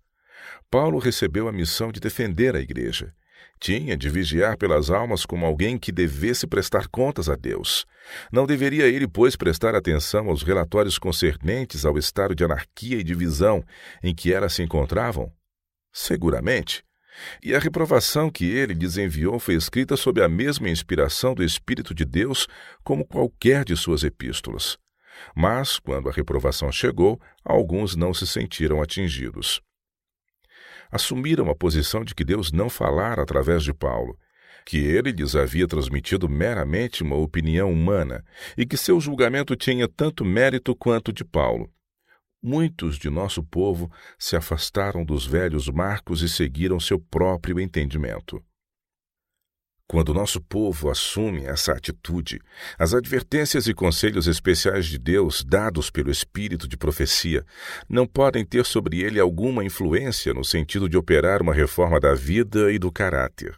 Paulo recebeu a missão de defender a igreja. Tinha de vigiar pelas almas como alguém que devesse prestar contas a Deus. Não deveria ele, pois, prestar atenção aos relatórios concernentes ao estado de anarquia e divisão em que elas se encontravam? Seguramente. E a reprovação que ele lhes enviou foi escrita sob a mesma inspiração do Espírito de Deus como qualquer de suas epístolas. Mas, quando a reprovação chegou, alguns não se sentiram atingidos. Assumiram a posição de que Deus não falara através de Paulo, que ele lhes havia transmitido meramente uma opinião humana e que seu julgamento tinha tanto mérito quanto de Paulo. Muitos de nosso povo se afastaram dos velhos marcos e seguiram seu próprio entendimento. Quando nosso povo assume essa atitude, as advertências e conselhos especiais de Deus dados pelo Espírito de profecia não podem ter sobre ele alguma influência no sentido de operar uma reforma da vida e do caráter.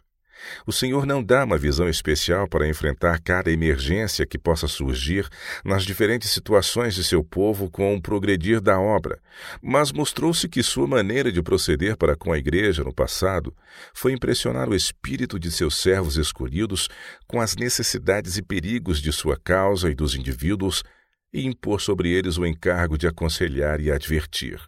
O Senhor não dá uma visão especial para enfrentar cada emergência que possa surgir nas diferentes situações de seu povo com o progredir da obra, mas mostrou-se que sua maneira de proceder para com a igreja no passado foi impressionar o espírito de seus servos escolhidos com as necessidades e perigos de sua causa e dos indivíduos e impor sobre eles o encargo de aconselhar e advertir.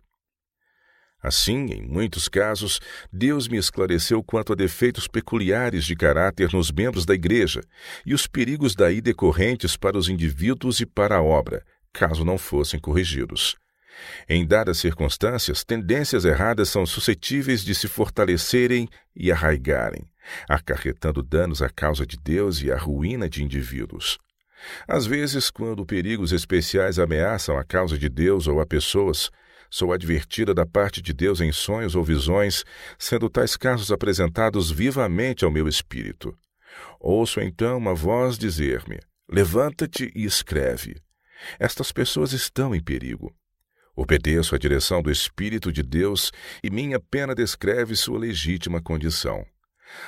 Assim, em muitos casos, Deus me esclareceu quanto a defeitos peculiares de caráter nos membros da igreja e os perigos daí decorrentes para os indivíduos e para a obra, caso não fossem corrigidos. Em dadas circunstâncias, tendências erradas são suscetíveis de se fortalecerem e arraigarem, acarretando danos à causa de Deus e à ruína de indivíduos. Às vezes, quando perigos especiais ameaçam a causa de Deus ou a pessoas, sou advertida da parte de Deus em sonhos ou visões, sendo tais casos apresentados vivamente ao meu espírito. Ouço então uma voz dizer-me: levanta-te e escreve. Estas pessoas estão em perigo. Obedeço à direção do Espírito de Deus e minha pena descreve sua legítima condição.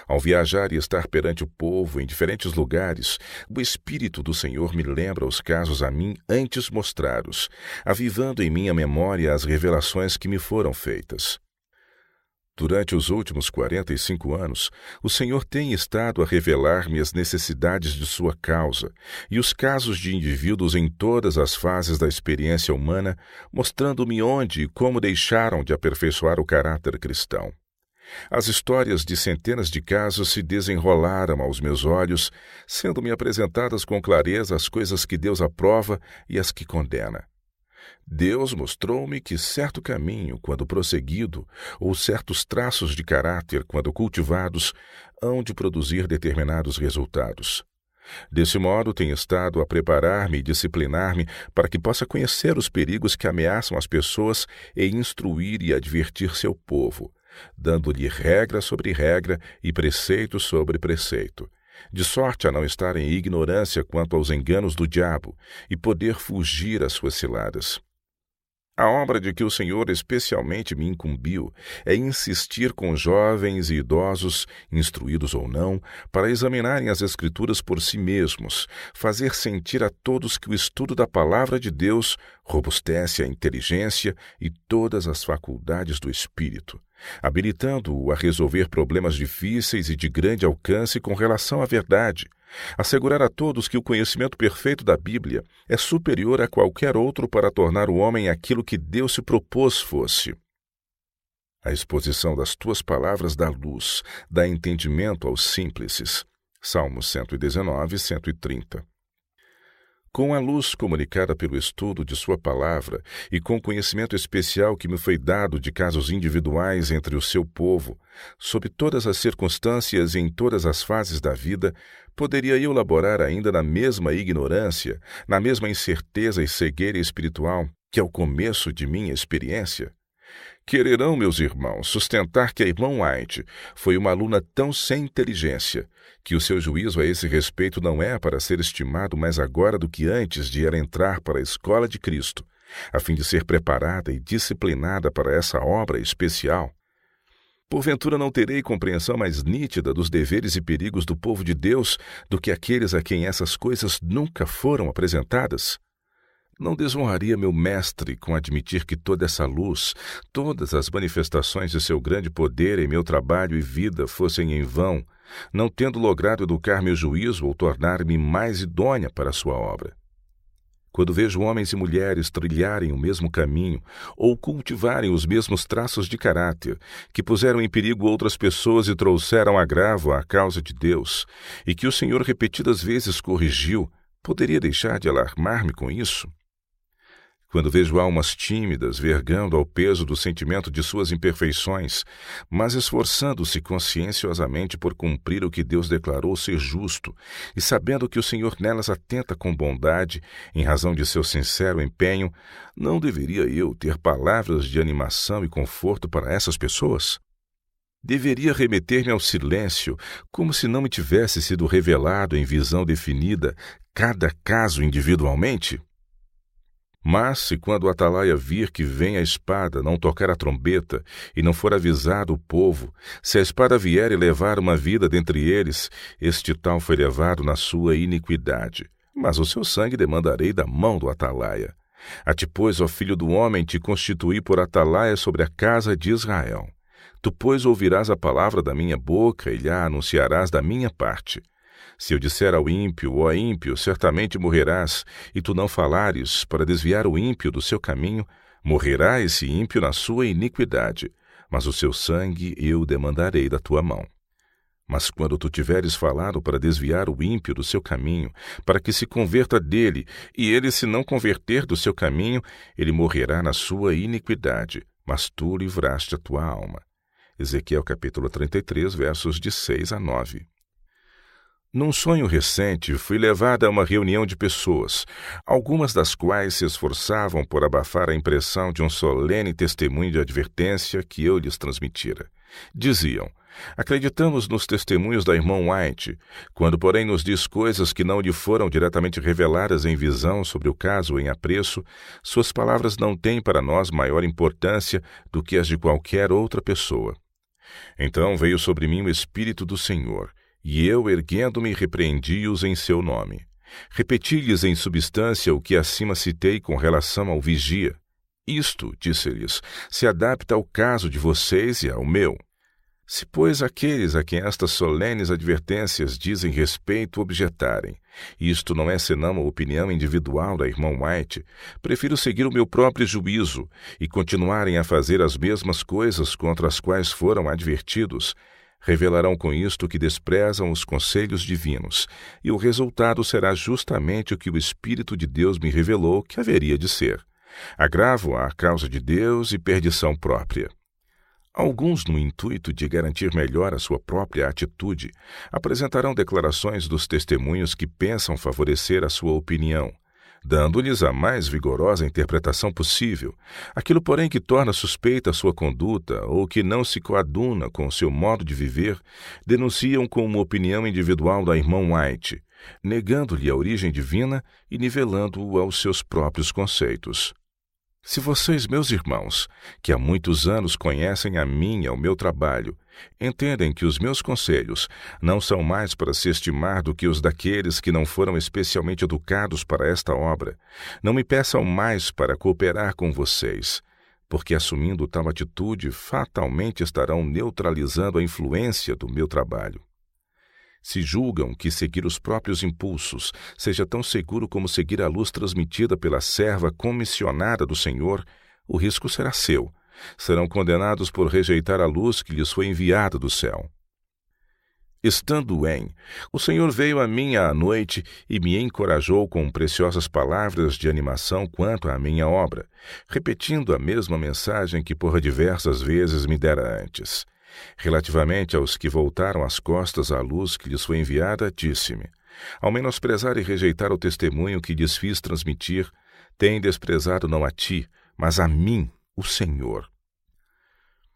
Ao viajar e estar perante o povo em diferentes lugares, o Espírito do Senhor me lembra os casos a mim antes mostrados, avivando em minha memória as revelações que me foram feitas. Durante os últimos 45 anos, o Senhor tem estado a revelar-me as necessidades de sua causa e os casos de indivíduos em todas as fases da experiência humana, mostrando-me onde e como deixaram de aperfeiçoar o caráter cristão. As histórias de centenas de casos se desenrolaram aos meus olhos, sendo-me apresentadas com clareza as coisas que Deus aprova e as que condena. Deus mostrou-me que certo caminho, quando prosseguido, ou certos traços de caráter, quando cultivados, hão de produzir determinados resultados. Desse modo, tenho estado a preparar-me e disciplinar-me para que possa conhecer os perigos que ameaçam as pessoas e instruir e advertir seu povo, dando-lhe regra sobre regra e preceito sobre preceito, de sorte a não estar em ignorância quanto aos enganos do diabo e poder fugir às suas ciladas. A obra de que o Senhor especialmente me incumbiu é insistir com jovens e idosos, instruídos ou não, para examinarem as Escrituras por si mesmos, fazer sentir a todos que o estudo da Palavra de Deus robustece a inteligência e todas as faculdades do espírito, habilitando-o a resolver problemas difíceis e de grande alcance com relação à verdade, assegurar a todos que o conhecimento perfeito da Bíblia é superior a qualquer outro para tornar o homem aquilo que Deus se propôs fosse. A exposição das tuas palavras dá luz, dá entendimento aos simples. Salmos 119, 130. Com a luz comunicada pelo estudo de sua palavra e com o conhecimento especial que me foi dado de casos individuais entre o seu povo, sob todas as circunstâncias e em todas as fases da vida, poderia eu laborar ainda na mesma ignorância, na mesma incerteza e cegueira espiritual que é o começo de minha experiência? Quererão, meus irmãos, sustentar que a irmã White foi uma aluna tão sem inteligência, que o seu juízo a esse respeito não é para ser estimado mais agora do que antes de ela entrar para a escola de Cristo, a fim de ser preparada e disciplinada para essa obra especial? Porventura não terei compreensão mais nítida dos deveres e perigos do povo de Deus do que aqueles a quem essas coisas nunca foram apresentadas? Não desonraria meu mestre com admitir que toda essa luz, todas as manifestações de seu grande poder em meu trabalho e vida fossem em vão, não tendo logrado educar meu juízo ou tornar-me mais idônea para a sua obra? Quando vejo homens e mulheres trilharem o mesmo caminho ou cultivarem os mesmos traços de caráter, que puseram em perigo outras pessoas e trouxeram agravo à causa de Deus, e que o Senhor repetidas vezes corrigiu, poderia deixar de alarmar-me com isso? Quando vejo almas tímidas vergando ao peso do sentimento de suas imperfeições, mas esforçando-se conscienciosamente por cumprir o que Deus declarou ser justo, e sabendo que o Senhor nelas atenta com bondade, em razão de seu sincero empenho, não deveria eu ter palavras de animação e conforto para essas pessoas? Deveria remeter-me ao silêncio, como se não me tivesse sido revelado em visão definida cada caso individualmente? Mas, se quando o atalaia vir que vem a espada não tocar a trombeta e não for avisado o povo, se a espada vier e levar uma vida dentre eles, este tal foi levado na sua iniquidade, mas o seu sangue demandarei da mão do atalaia. A ti, pois, ó filho do homem, te constituí por atalaia sobre a casa de Israel. Tu, pois, ouvirás a palavra da minha boca e lhe anunciarás da minha parte. Se eu disser ao ímpio, ó ímpio, certamente morrerás, e tu não falares para desviar o ímpio do seu caminho, morrerá esse ímpio na sua iniquidade, mas o seu sangue eu demandarei da tua mão. Mas quando tu tiveres falado para desviar o ímpio do seu caminho, para que se converta dele, e ele se não converter do seu caminho, ele morrerá na sua iniquidade, mas tu livraste a tua alma. Ezequiel capítulo 33, versos de 6 a 9. Num sonho recente, fui levada a uma reunião de pessoas, algumas das quais se esforçavam por abafar a impressão de um solene testemunho de advertência que eu lhes transmitira. Diziam: acreditamos nos testemunhos da irmã White, quando, porém, nos diz coisas que não lhe foram diretamente reveladas em visão sobre o caso em apreço, suas palavras não têm para nós maior importância do que as de qualquer outra pessoa. Então veio sobre mim o Espírito do Senhor, e eu, erguendo-me, repreendi-os em seu nome. Repeti-lhes em substância o que acima citei com relação ao vigia. Isto, disse-lhes, se adapta ao caso de vocês e ao meu. Se, pois, aqueles a quem estas solenes advertências dizem respeito objetarem, isto não é senão a opinião individual da irmã White, prefiro seguir o meu próprio juízo e continuarem a fazer as mesmas coisas contra as quais foram advertidos, revelarão com isto que desprezam os conselhos divinos, e o resultado será justamente o que o Espírito de Deus me revelou que haveria de ser: agravo à causa de Deus e perdição própria. Alguns, no intuito de garantir melhor a sua própria atitude, apresentarão declarações dos testemunhos que pensam favorecer a sua opinião, dando-lhes a mais vigorosa interpretação possível. Aquilo, porém, que torna suspeita a sua conduta ou que não se coaduna com o seu modo de viver, denunciam como opinião individual da irmã White, negando-lhe a origem divina e nivelando-o aos seus próprios conceitos. Se vocês, meus irmãos, que há muitos anos conhecem a mim e ao meu trabalho, entendem que os meus conselhos não são mais para se estimar do que os daqueles que não foram especialmente educados para esta obra, não me peçam mais para cooperar com vocês, porque assumindo tal atitude fatalmente estarão neutralizando a influência do meu trabalho. Se julgam que seguir os próprios impulsos seja tão seguro como seguir a luz transmitida pela serva comissionada do Senhor, o risco será seu. Serão condenados por rejeitar a luz que lhes foi enviada do céu. Estando o Senhor veio a mim à noite e me encorajou com preciosas palavras de animação quanto à minha obra, repetindo a mesma mensagem que por diversas vezes me dera antes. Relativamente aos que voltaram as costas à luz que lhes foi enviada, disse-me: ao menosprezar e rejeitar o testemunho que lhes fiz transmitir, têm desprezado não a ti, mas a mim, o Senhor.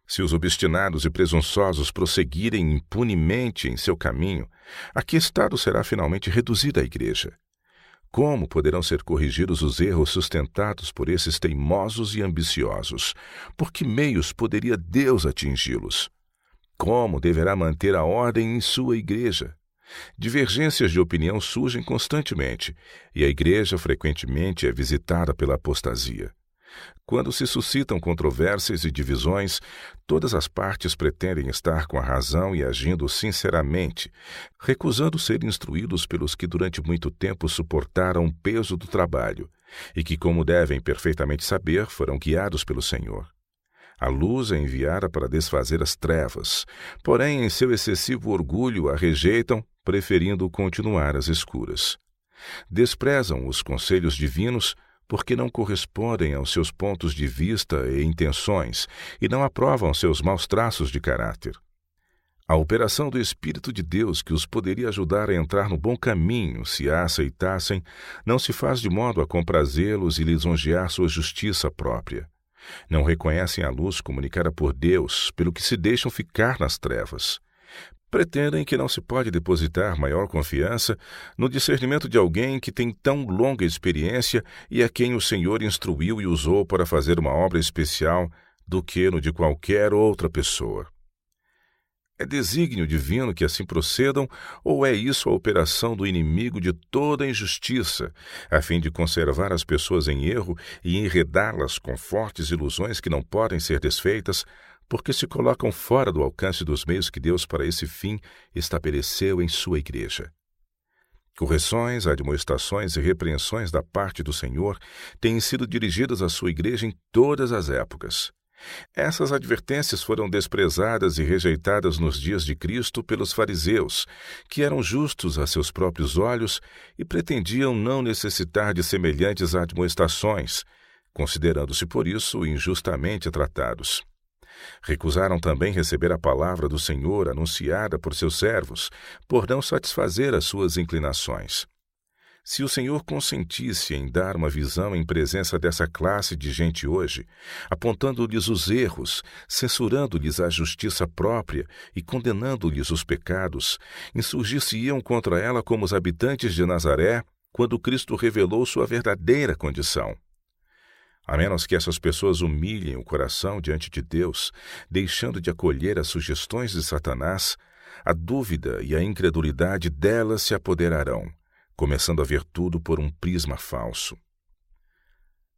Se os obstinados e presunçosos prosseguirem impunemente em seu caminho, a que estado será finalmente reduzida a igreja? Como poderão ser corrigidos os erros sustentados por esses teimosos e ambiciosos? Por que meios poderia Deus atingi-los? Como deverá manter a ordem em sua igreja? Divergências de opinião surgem constantemente, e a igreja frequentemente é visitada pela apostasia. Quando se suscitam controvérsias e divisões, todas as partes pretendem estar com a razão e agindo sinceramente, recusando ser instruídos pelos que durante muito tempo suportaram o peso do trabalho, e que, como devem perfeitamente saber, foram guiados pelo Senhor. A luz é enviada para desfazer as trevas, porém, em seu excessivo orgulho, a rejeitam, preferindo continuar às escuras. Desprezam os conselhos divinos porque não correspondem aos seus pontos de vista e intenções e não aprovam seus maus traços de caráter. A operação do Espírito de Deus que os poderia ajudar a entrar no bom caminho, se a aceitassem, não se faz de modo a comprazê-los e lisonjear sua justiça própria. Não reconhecem a luz comunicada por Deus, pelo que se deixam ficar nas trevas. Pretendem que não se pode depositar maior confiança no discernimento de alguém que tem tão longa experiência e a quem o Senhor instruiu e usou para fazer uma obra especial do que no de qualquer outra pessoa. É desígnio divino que assim procedam, ou é isso a operação do inimigo de toda a injustiça, a fim de conservar as pessoas em erro e enredá-las com fortes ilusões que não podem ser desfeitas, porque se colocam fora do alcance dos meios que Deus para esse fim estabeleceu em sua igreja? Correções, admoestações e repreensões da parte do Senhor têm sido dirigidas à sua igreja em todas as épocas. Essas advertências foram desprezadas e rejeitadas nos dias de Cristo pelos fariseus, que eram justos a seus próprios olhos e pretendiam não necessitar de semelhantes admoestações, considerando-se por isso injustamente tratados. Recusaram também receber a palavra do Senhor anunciada por seus servos, por não satisfazer as suas inclinações. Se o Senhor consentisse em dar uma visão em presença dessa classe de gente hoje, apontando-lhes os erros, censurando-lhes a justiça própria e condenando-lhes os pecados, insurgir-se-iam contra ela como os habitantes de Nazaré, quando Cristo revelou sua verdadeira condição. A menos que essas pessoas humilhem o coração diante de Deus, deixando de acolher as sugestões de Satanás, a dúvida e a incredulidade delas se apoderarão, começando a ver tudo por um prisma falso.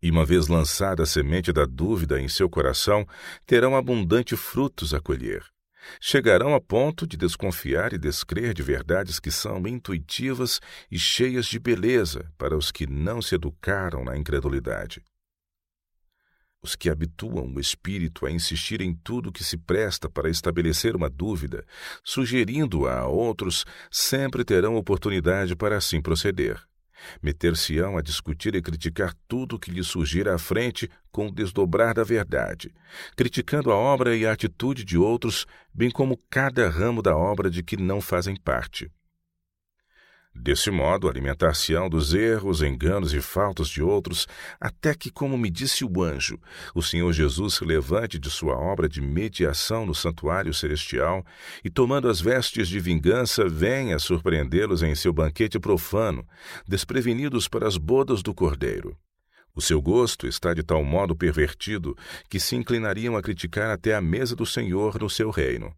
E uma vez lançada a semente da dúvida em seu coração, terão abundante frutos a colher. Chegarão a ponto de desconfiar e descrer de verdades que são intuitivas e cheias de beleza para os que não se educaram na incredulidade. Os que habituam o espírito a insistir em tudo que se presta para estabelecer uma dúvida, sugerindo-a a outros, sempre terão oportunidade para assim proceder. Meter-se-ão a discutir e criticar tudo que lhes surgir à frente com o desdobrar da verdade, criticando a obra e a atitude de outros, bem como cada ramo da obra de que não fazem parte. Desse modo, alimentar-se-ão dos erros, enganos e faltas de outros, até que, como me disse o anjo, o Senhor Jesus se levante de sua obra de mediação no santuário celestial e, tomando as vestes de vingança, venha surpreendê-los em seu banquete profano, desprevenidos para as bodas do Cordeiro. O seu gosto está de tal modo pervertido que se inclinariam a criticar até a mesa do Senhor no seu reino.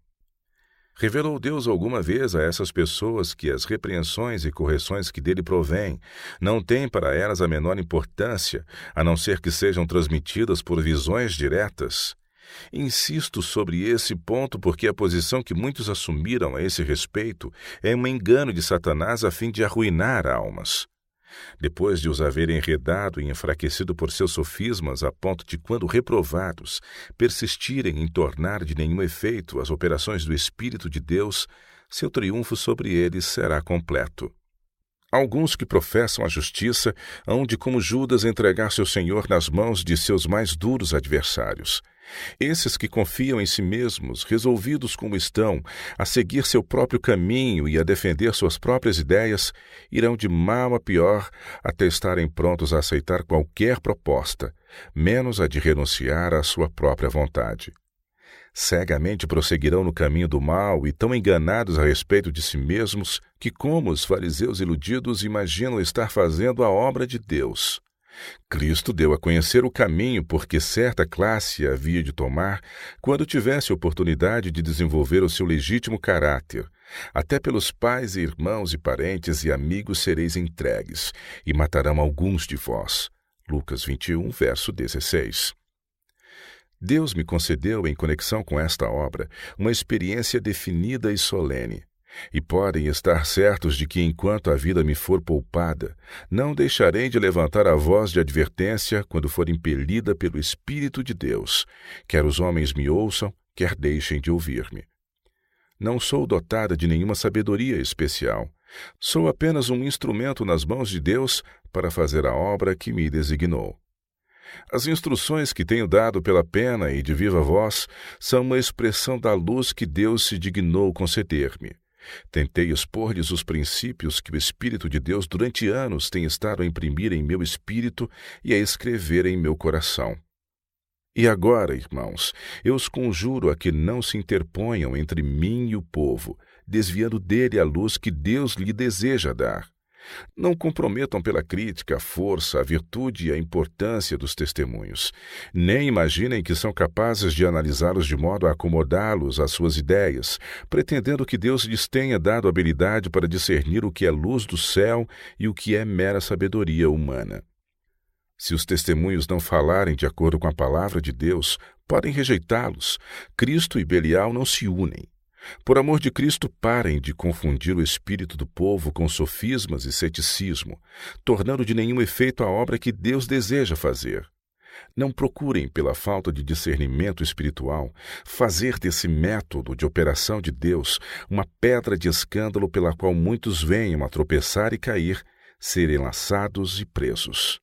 Revelou Deus alguma vez a essas pessoas que as repreensões e correções que dele provêm não têm para elas a menor importância, a não ser que sejam transmitidas por visões diretas? Insisto sobre esse ponto porque a posição que muitos assumiram a esse respeito é um engano de Satanás a fim de arruinar almas. Depois de os haver enredado e enfraquecido por seus sofismas a ponto de, quando reprovados, persistirem em tornar de nenhum efeito as operações do Espírito de Deus, seu triunfo sobre eles será completo. Alguns que professam a justiça hão de, como Judas, entregar seu Senhor nas mãos de seus mais duros adversários. Esses que confiam em si mesmos, resolvidos como estão, a seguir seu próprio caminho e a defender suas próprias ideias, irão de mal a pior até estarem prontos a aceitar qualquer proposta, menos a de renunciar à sua própria vontade. Cegamente prosseguirão no caminho do mal e tão enganados a respeito de si mesmos que, como os fariseus iludidos, imaginam estar fazendo a obra de Deus. Cristo deu a conhecer o caminho porque certa classe havia de tomar quando tivesse oportunidade de desenvolver o seu legítimo caráter. Até pelos pais e irmãos e parentes e amigos sereis entregues, e matarão alguns de vós. Lucas 21, verso 16. Deus me concedeu, em conexão com esta obra, uma experiência definida e solene. E podem estar certos de que, enquanto a vida me for poupada, não deixarei de levantar a voz de advertência quando for impelida pelo Espírito de Deus, quer os homens me ouçam, quer deixem de ouvir-me. Não sou dotada de nenhuma sabedoria especial. Sou apenas um instrumento nas mãos de Deus para fazer a obra que me designou. As instruções que tenho dado pela pena e de viva voz são uma expressão da luz que Deus se dignou conceder-me. Tentei expor-lhes os princípios que o Espírito de Deus durante anos tem estado a imprimir em meu espírito e a escrever em meu coração. E agora, irmãos, eu os conjuro a que não se interponham entre mim e o povo, desviando dele a luz que Deus lhe deseja dar. Não comprometam pela crítica a força, a virtude e a importância dos testemunhos. Nem imaginem que são capazes de analisá-los de modo a acomodá-los às suas ideias, pretendendo que Deus lhes tenha dado habilidade para discernir o que é luz do céu e o que é mera sabedoria humana. Se os testemunhos não falarem de acordo com a palavra de Deus, podem rejeitá-los. Cristo e Belial não se unem. Por amor de Cristo, parem de confundir o espírito do povo com sofismas e ceticismo, tornando de nenhum efeito a obra que Deus deseja fazer. Não procurem, pela falta de discernimento espiritual, fazer desse método de operação de Deus uma pedra de escândalo pela qual muitos venham a tropeçar e cair, serem laçados e presos.